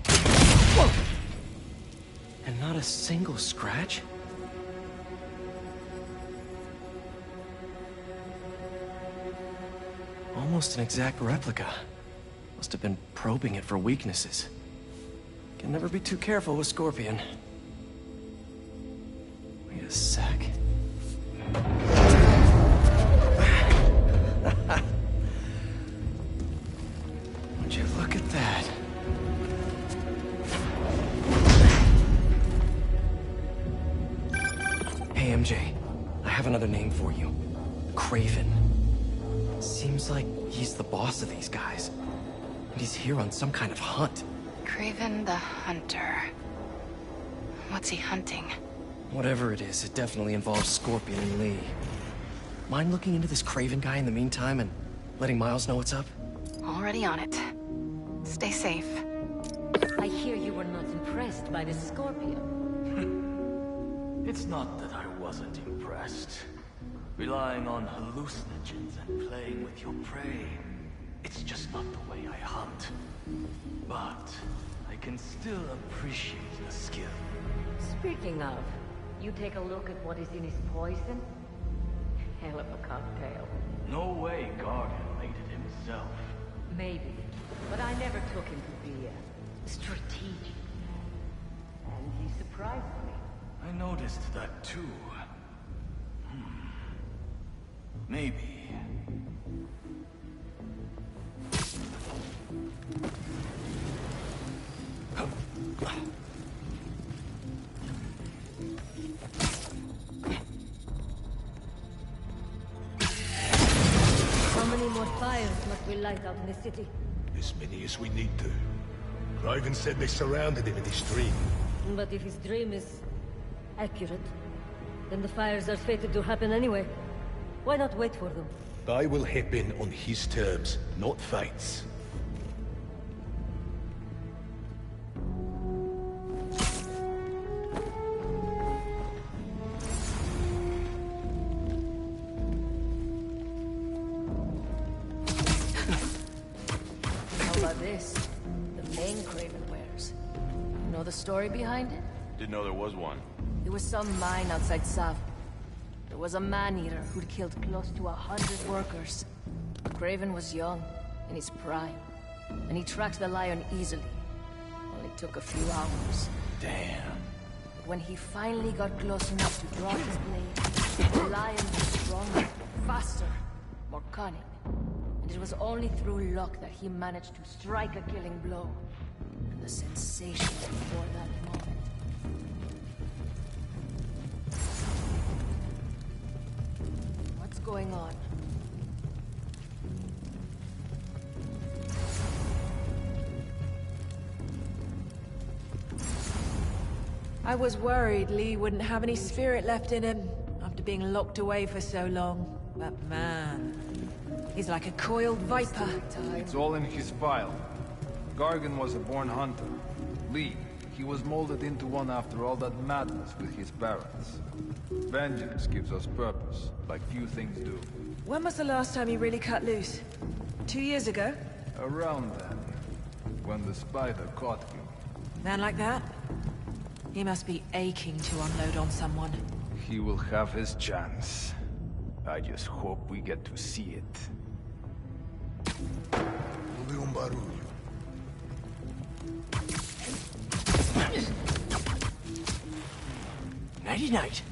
Whoa! And not a single scratch? Almost an exact replica. Must have been probing it for weaknesses. Can never be too careful with Scorpion. Wait a sec. Would you look at that? Hey, MJ. I have another name for you. Kraven. Seems like he's the boss of these guys. And he's here on some kind of hunt. Kraven the Hunter. What's he hunting? Whatever it is, it definitely involves Scorpion and Lee. Mind looking into this Kraven guy in the meantime and letting Miles know what's up? Already on it. Stay safe. I hear you were not impressed by the Scorpion. It's not that I wasn't impressed. Relying on hallucinogens and playing with your prey. It's just not the way I hunt. But I can still appreciate the skill. Speaking of, you take a look at what is in his poison? Hell of a cocktail. No way Guardian made it himself. Maybe, but I never took him to be a strategic man. And he surprised me. I noticed that too. Maybe. How many more fires must we light out in the city? As many as we need to. Kraven said they surrounded him in his dream. But if his dream is accurate, then the fires are fated to happen anyway. Why not wait for them? I will hip in on his terms, not fate's. story behind it? Didn't know there was one. There was some mine outside Sav. There was a man-eater who'd killed close to 100 workers. Craven was young, in his prime, and he tracked the lion easily. Only took a few hours. Damn. But when he finally got close enough to draw his blade, the lion was stronger, faster, more cunning. And it was only through luck that he managed to strike a killing blow. And the sensation before that moment. What's going on? I was worried Lee wouldn't have any spirit left in him after being locked away for so long. But man, he's like a coiled viper. It's all in his file. Gargan was a born hunter. Lee, he was molded into one after all that madness with his parents. Vengeance gives us purpose, like few things do. When was the last time he really cut loose? 2 years ago? Around then, when the spider caught you. Man like that? He must be aching to unload on someone. He will have his chance. I just hope we get to see it. Houve barulho. Nighty-night.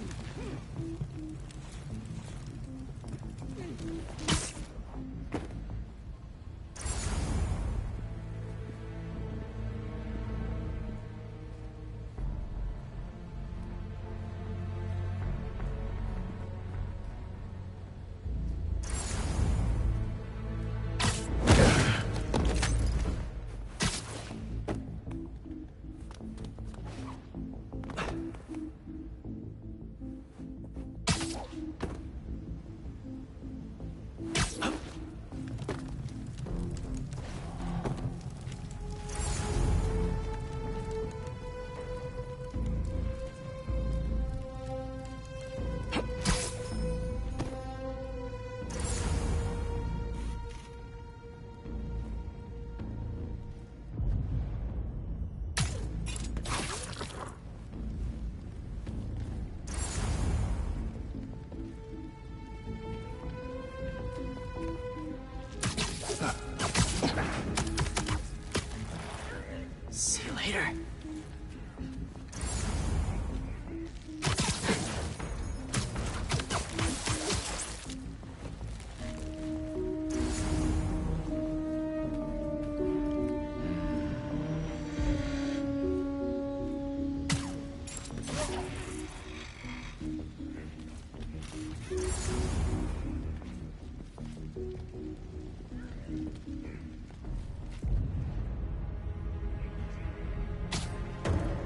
See you later.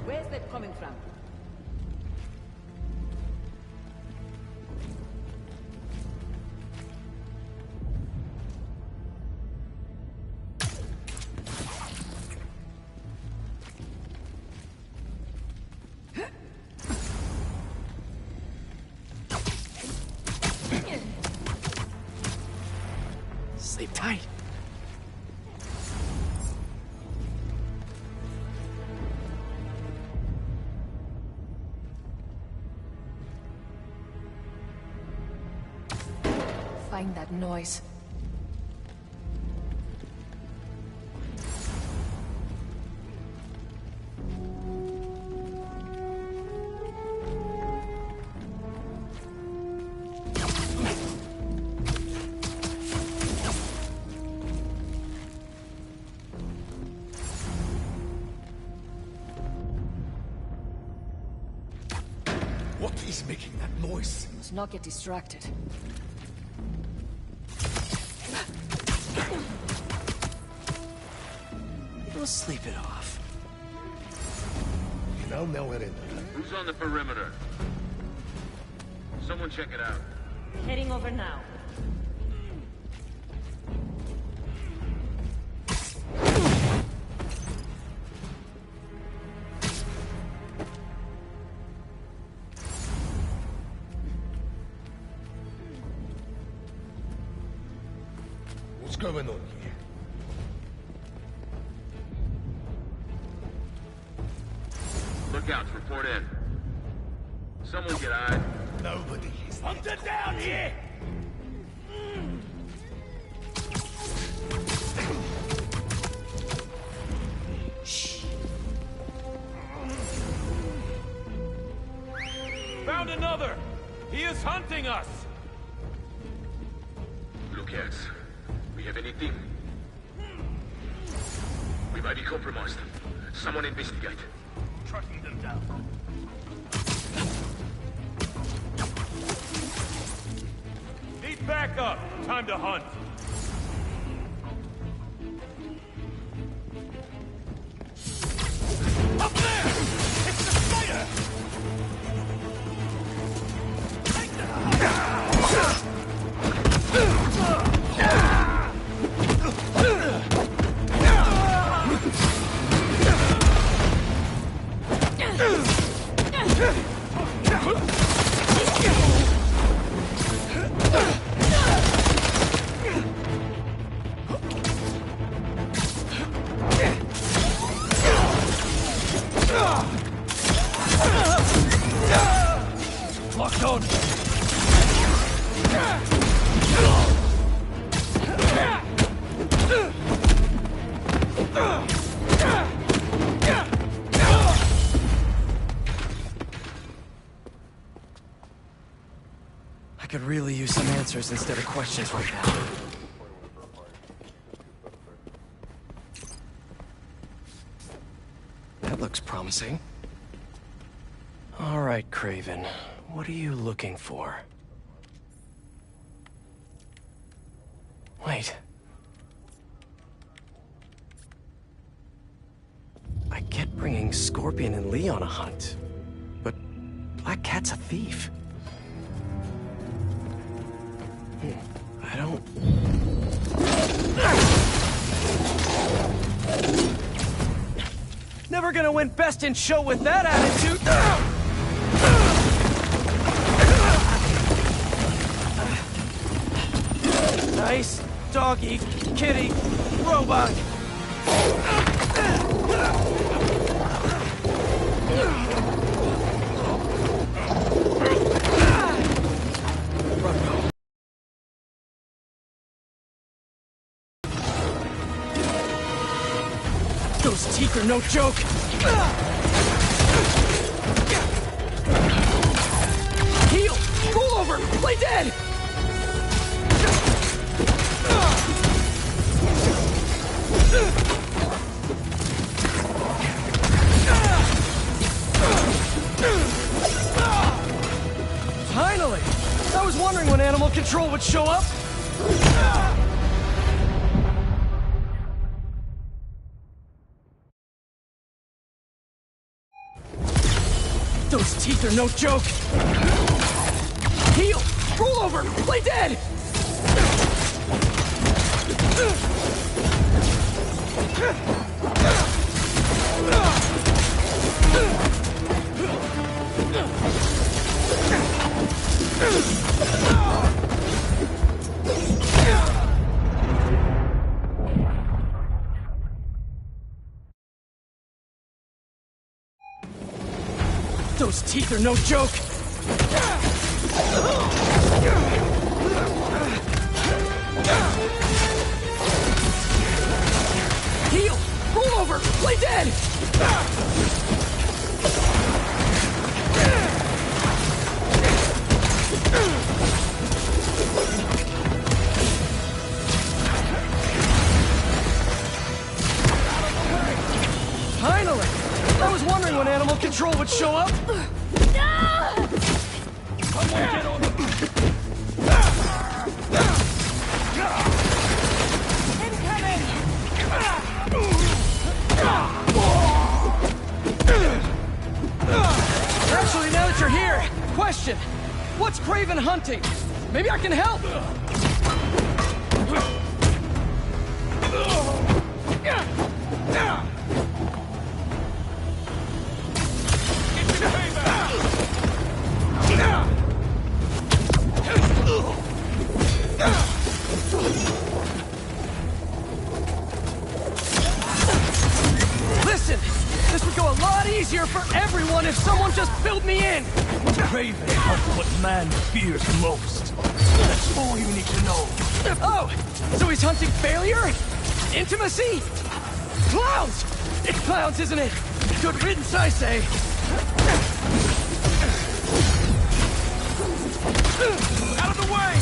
Where's that coming from? Sleep tight. Find that noise. What is making that noise? Must not get distracted. We'll sleep it off. Who's on the perimeter? Someone check it out. Heading over now. What's going on here? Lookouts, report in. Someone get eyes. Nobody. Hunter down here! Found another! He is hunting us! Lookouts, we have anything? We might be compromised. Someone investigate. Tracking them down. Need backup! Time to hunt! Up there! It's the spider! Locked on! I could really use some answers instead of questions right now. That looks promising. All right, Craven. What are you looking for? Wait. I get bringing Scorpion and Lee on a hunt, but Black Cat's a thief. I don't... Never gonna win Best in Show with that attitude! Nice doggy, kitty, robot! Those teeth are no joke! Heal! Roll over! Play dead! Finally! I was wondering when Animal Control would show up! Those teeth are no joke! Heal! Roll over! Play dead! Those teeth are no joke! Heal! Roll over! Play dead! Finally! I was wondering when Animal Control would show up! Someone get on the... Actually, now that you're here, question. What's Craven hunting? Maybe I can help! Listen, this would go a lot easier for everyone Craven hunts what man fears most. That's all you need to know. Oh! So he's hunting failure? Intimacy? Clowns! It's clowns, isn't it? Good riddance, I say. Out of the way!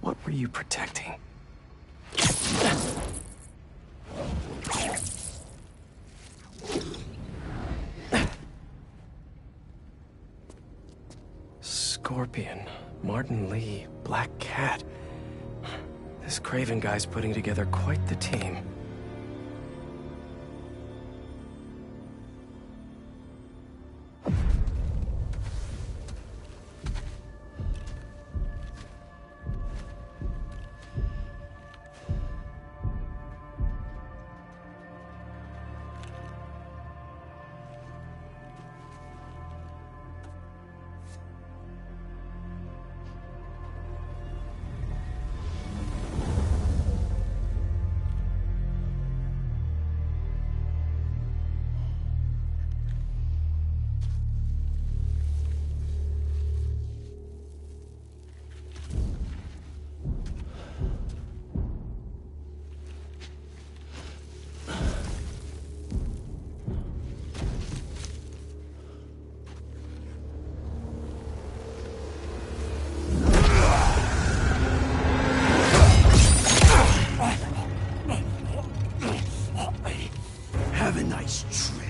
What were you protecting? Scorpion, Martin Lee, Black Cat. This Craven guy's putting together quite the team. Have a nice trip.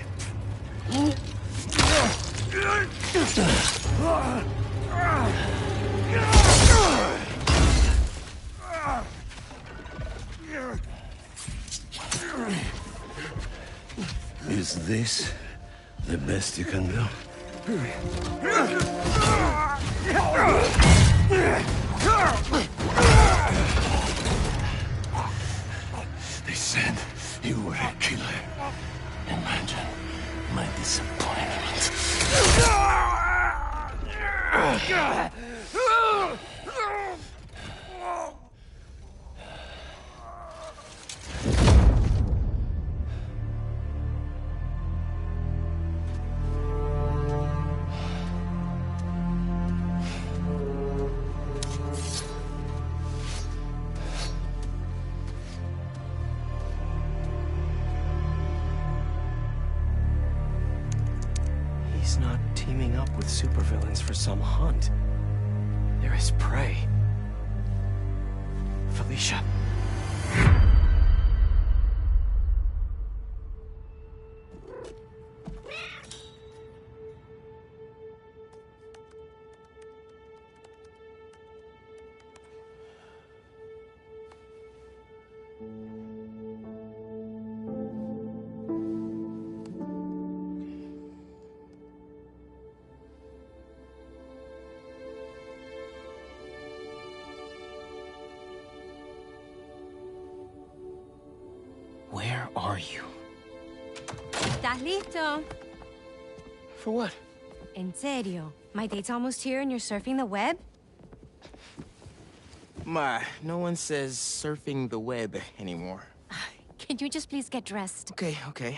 Is this the best you can do? They said you were a killer. Imagine my disappointment. He's not teaming up with supervillains for some hunt. There is prey. Felicia. Where are you? ¿Estás listo? For what? En serio? My date's almost here and you're surfing the web? Ma, no one says surfing the web anymore. Can you just please get dressed? Okay, okay.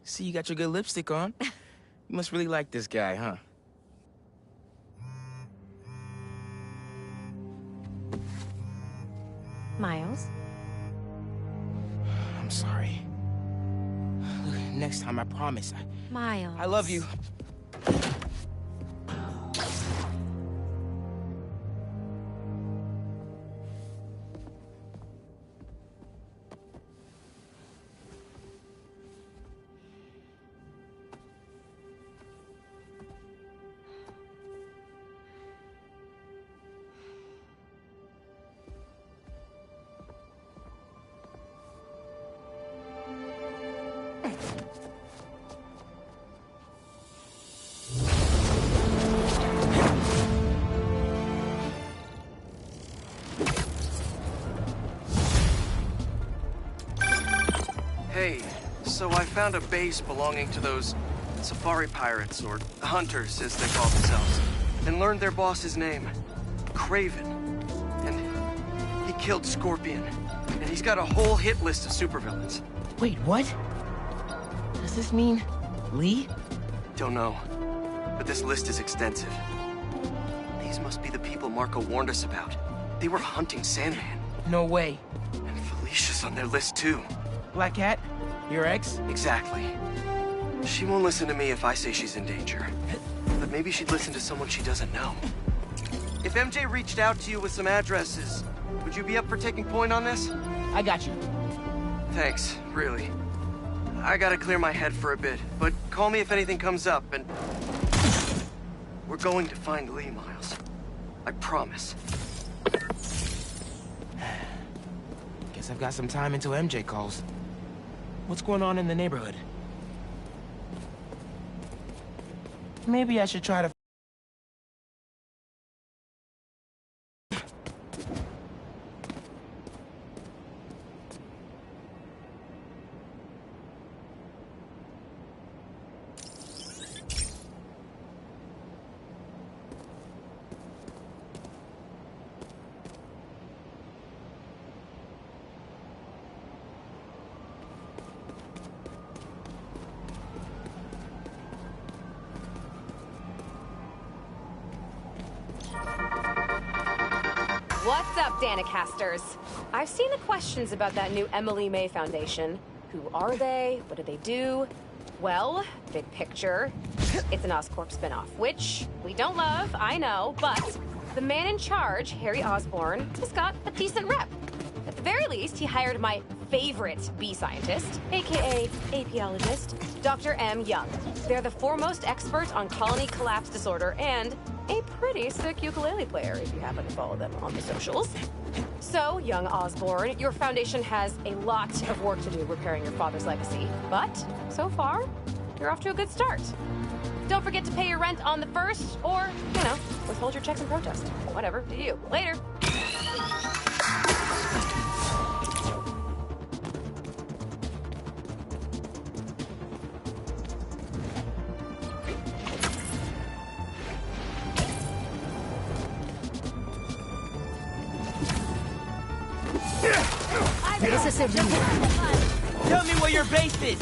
See, you got your good lipstick on. You must really like this guy, huh? Miles? I'm sorry. Look, next time, I promise. Miles. I love you. So I found a base belonging to those safari pirates, or hunters, as they call themselves, and learned their boss's name, Craven. And he killed Scorpion. And he's got a whole hit list of supervillains. Wait, what? Does this mean Lee? Don't know, but this list is extensive. These must be the people Marco warned us about. They were hunting Sandman. No way. And Felicia's on their list too. Black Cat? Your ex? Exactly. She won't listen to me if I say she's in danger. But maybe she'd listen to someone she doesn't know. If MJ reached out to you with some addresses, would you be up for taking point on this? I got you. Thanks, really. I gotta clear my head for a bit, but call me if anything comes up, and... We're going to find Lee, Miles. I promise. Guess I've got some time until MJ calls. What's going on in the neighborhood? Maybe I should try to... What's up, Danicasters? I've seen the questions about that new Emily May Foundation. Who are they? What do they do? Well, big picture, it's an Oscorp spinoff, which we don't love, I know, but the man in charge, Harry Osborn, has got a decent rep. At the very least, he hired my favorite bee scientist, aka apiologist, Dr. M. Young. They're the foremost expert on colony collapse disorder and a pretty sick ukulele player, if you happen to follow them on the socials. So, young Osborn, your foundation has a lot of work to do repairing your father's legacy. But, so far, you're off to a good start. Don't forget to pay your rent on the 1st, or, you know, withhold your checks in protest. Whatever, do you. Later. This is a Tell me where your base is!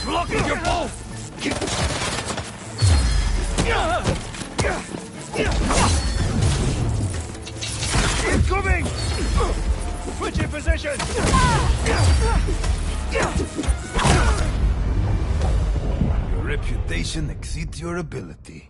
Blocking your bow! Incoming! Switch in position! Your reputation exceeds your ability.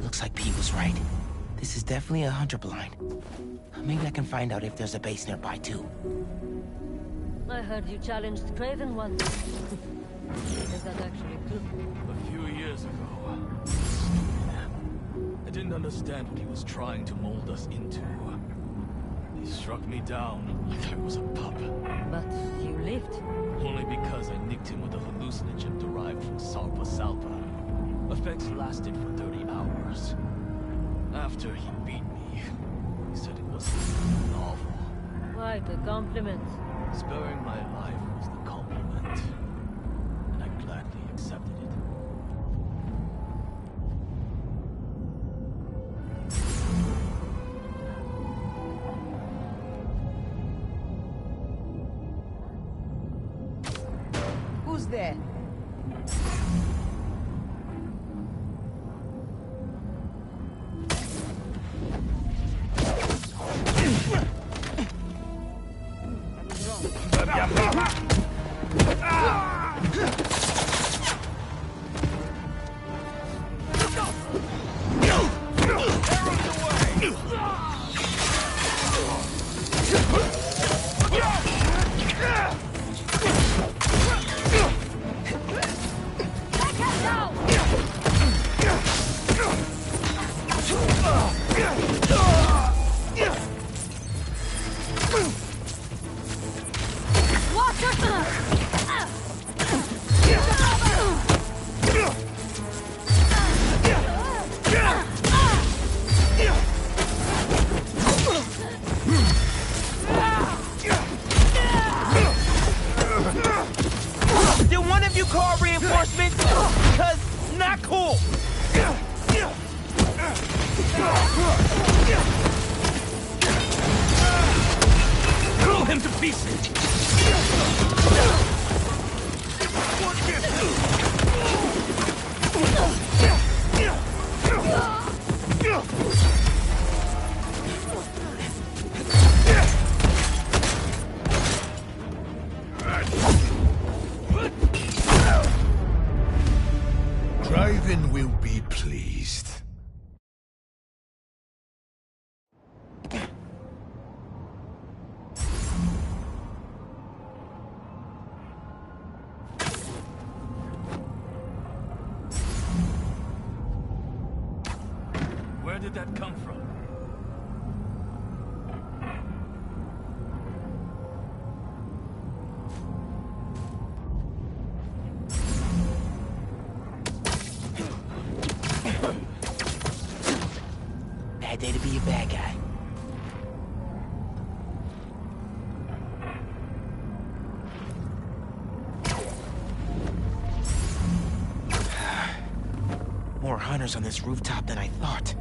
Looks like Pete was right. This is definitely a hunter blind. Maybe I can find out if there's a base nearby, too. I heard you challenged Craven once. Is that actually true? A few years ago. I didn't understand what he was trying to mold us into. He struck me down like I was a pup. But you lived. Only because I nicked him with a hallucinogen derived from Salpa Salpa. Effects lasted for 30 hours. After he beat me, he said it was novel. Quite a compliment. Sparing my life was the compliment, and I gladly accepted it. Who's there? Did one of you call reinforcements? Because not cool. Blow him to pieces. Draven will be pleased. Where did that come from? Bad day to be a bad guy. More hunters on this rooftop than I thought.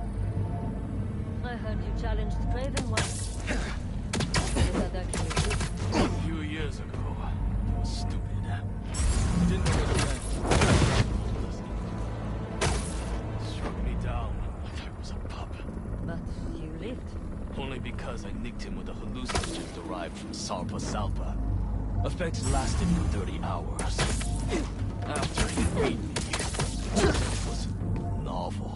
I heard you challenged Craven once. Is that actually true? A few years ago, I was stupid. I didn't know what it meant. Struck me down like I was a pup. But you lived. Only because I nicked him with a hallucinogen derived from Salpa Salpa. Effects lasted for 30 hours. After he ate me, it was novel.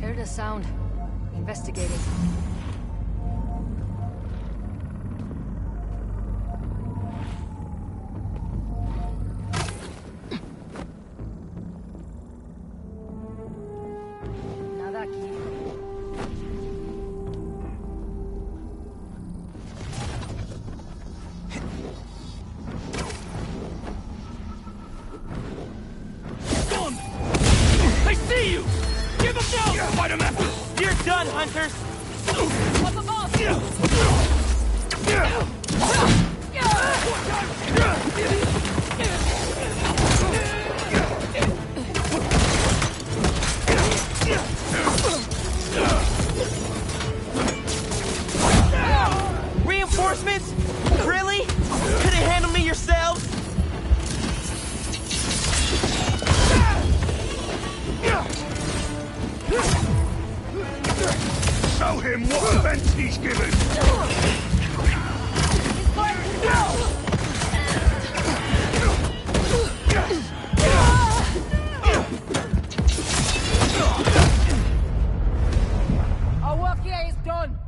Heard a sound. Investigating. Nada aquí. Gone! I see you! Give him down! Fight him after! You're done, hunters! Up above! Reinforcements? Really? Couldn't handle me yourselves? Show him what offense he's given! Our work here is done.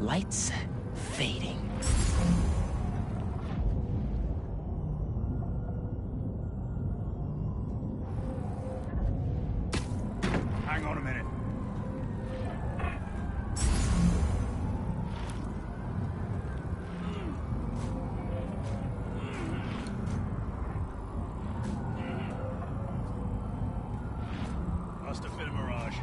Lights fading. Hang on a minute. Must have been a mirage.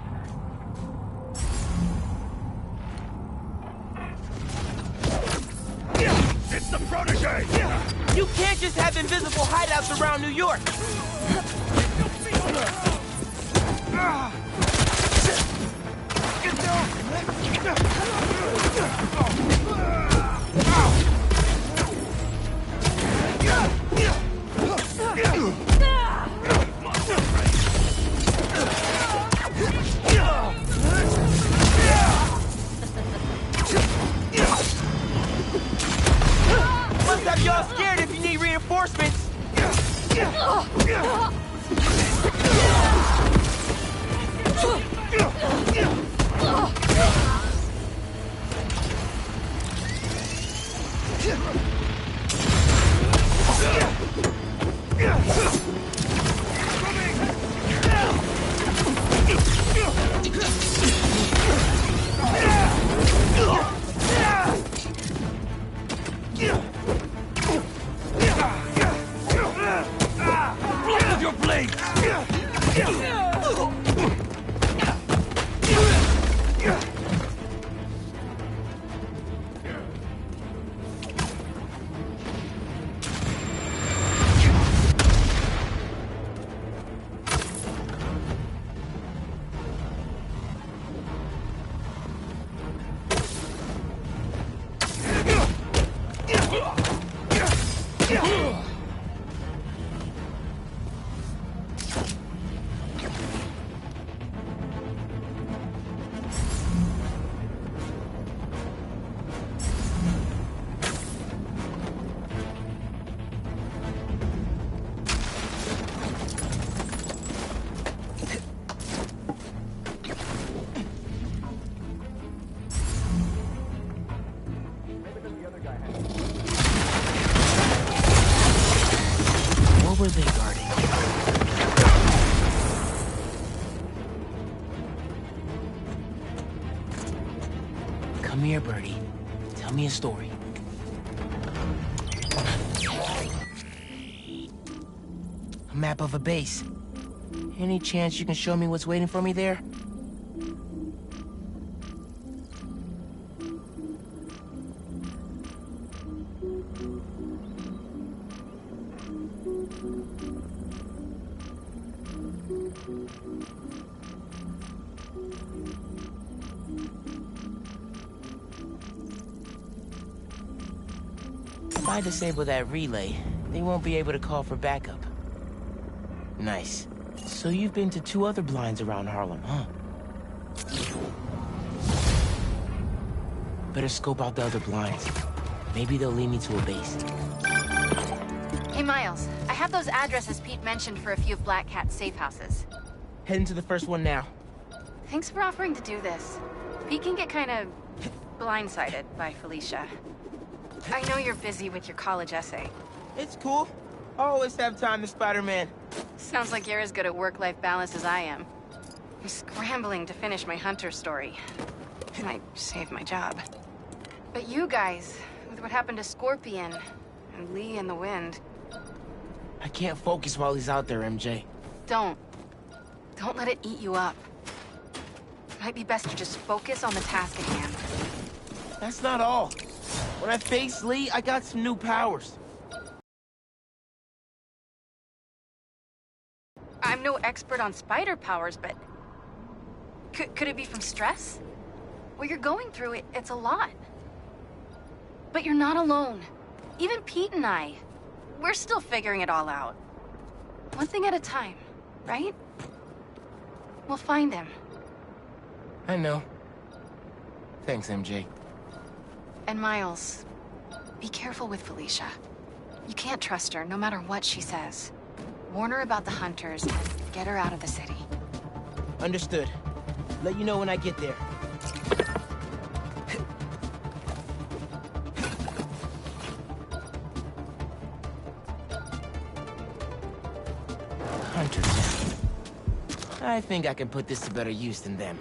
It's the protege! You can't just have invisible hideouts around New York! Must have y'all scared if you need reinforcements! With your blade! What were they guarding? Come here, Birdie. Tell me a story. A map of a base. Any chance you can show me what's waiting for me there? If I disable that relay, they won't be able to call for backup. Nice. So you've been to 2 other blinds around Harlem, huh? Better scope out the other blinds. Maybe they'll lead me to a base. Hey, Miles. I have those addresses Pete mentioned for a few of Black Cat's safe houses. Heading to the first one now. Thanks for offering to do this. Pete can get kind of blindsided by Felicia. I know you're busy with your college essay. It's cool. I always have time to Spider-Man. Sounds like you're as good at work-life balance as I am. I'm scrambling to finish my Hunter story. Might save my job. But you guys, with what happened to Scorpion, and Lee and the Wind... I can't focus while he's out there, MJ. Don't let it eat you up. Might be best to just focus on the task at hand. That's not all. When I face Lee, I got some new powers. I'm no expert on spider powers, but... Could it be from stress? What you're going through, it's a lot. But you're not alone. Even Pete and I, we're still figuring it all out. One thing at a time, right? We'll find him. I know. Thanks, MJ. And Miles, be careful with Felicia. You can't trust her, no matter what she says. Warn her about the hunters and get her out of the city. Understood. Let you know when I get there. Hunters. I think I can put this to better use than them.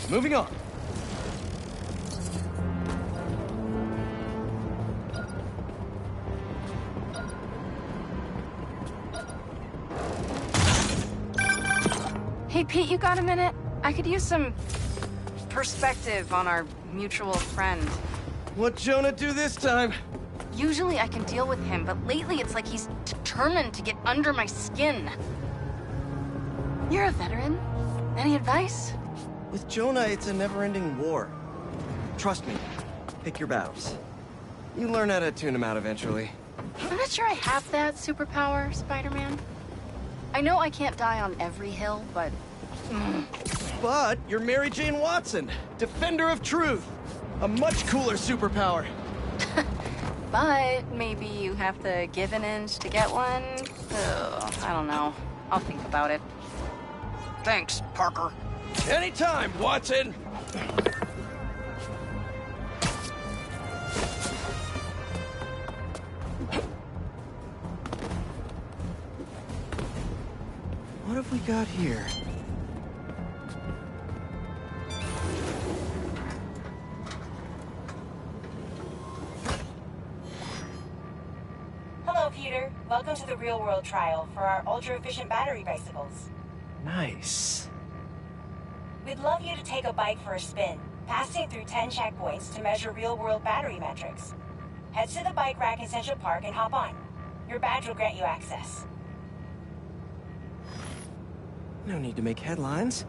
Moving on. Hey, Pete, you got a minute? I could use some perspective on our mutual friend. What'd Jonah do this time? Usually I can deal with him, but lately it's like he's determined to get under my skin. You're a veteran. Any advice? With Jonah, it's a never-ending war. Trust me. Pick your battles. You learn how to tune him out eventually. I'm not sure I have that superpower, Spider-Man. I know I can't die on every hill, but... But you're Mary Jane Watson, defender of truth. A much cooler superpower. But maybe you have to give an inch to get one? Ugh, I don't know. I'll think about it. Thanks, Parker. Anytime, Watson! What have we got here? Hello, Peter. Welcome to the real-world trial for our ultra-efficient battery bicycles. Nice. We'd love you to take a bike for a spin, passing through 10 checkpoints to measure real-world battery metrics. Head to the bike rack in Central Park and hop on. Your badge will grant you access. No need to make headlines.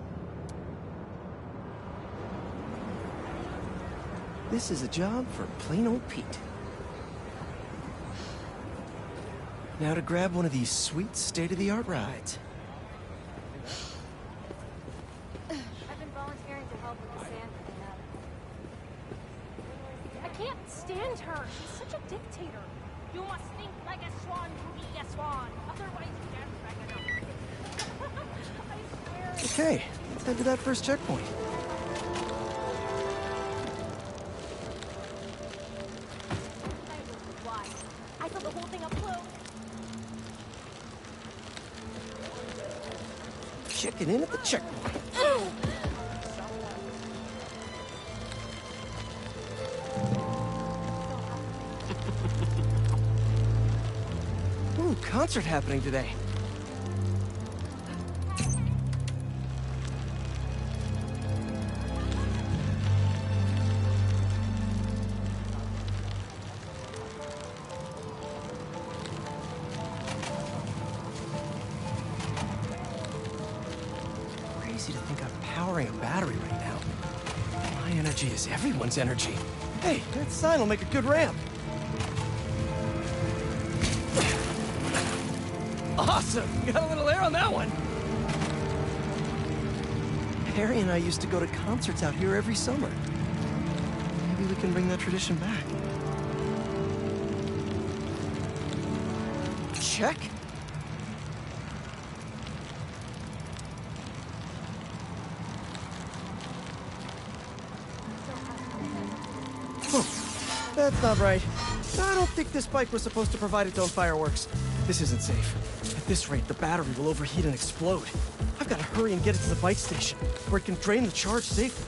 This is a job for plain old Pete. Now to grab one of these sweet state-of-the-art rides. I've been volunteering to help with the sand cleanup. I can't stand her. She's such a dictator. You must think like a swan to be a swan. Otherwise you can't drag it up. I swear. Okay, let's head to that first checkpoint. Why? I thought the whole thing up close. Checking in at the checkpoint. Ooh, concert happening today. Crazy to think I'm powering a battery right now. My energy is everyone's energy. Hey, that sign will make a good ramp. Awesome! You got a little air on that one. Harry and I used to go to concerts out here every summer. Maybe we can bring that tradition back. Check. Oh, that's not right. I don't think this bike was supposed to provide its own fireworks. This isn't safe. At this rate, the battery will overheat and explode. I've got to hurry and get it to the bike station, where it can drain the charge safely.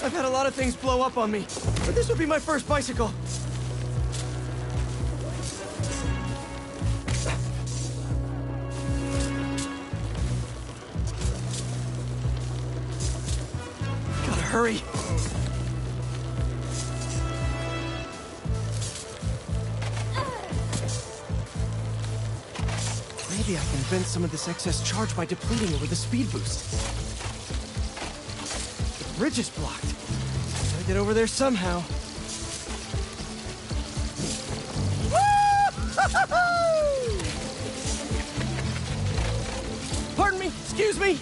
I've had a lot of things blow up on me, but this will be my first bicycle. Gotta hurry. Maybe I can vent some of this excess charge by depleting it with a speed boost. The bridge is blocked. Gotta get over there somehow. Pardon me, excuse me.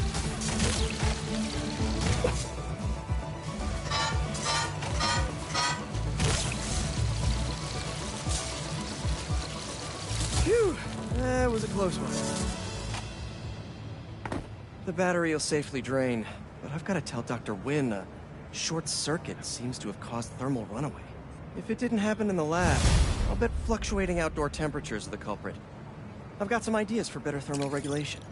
Phew, that was a close one. The battery will safely drain, but I've got to tell Dr. Wynn a short circuit seems to have caused thermal runaway. If it didn't happen in the lab, I'll bet fluctuating outdoor temperatures are the culprit. I've got some ideas for better thermal regulation.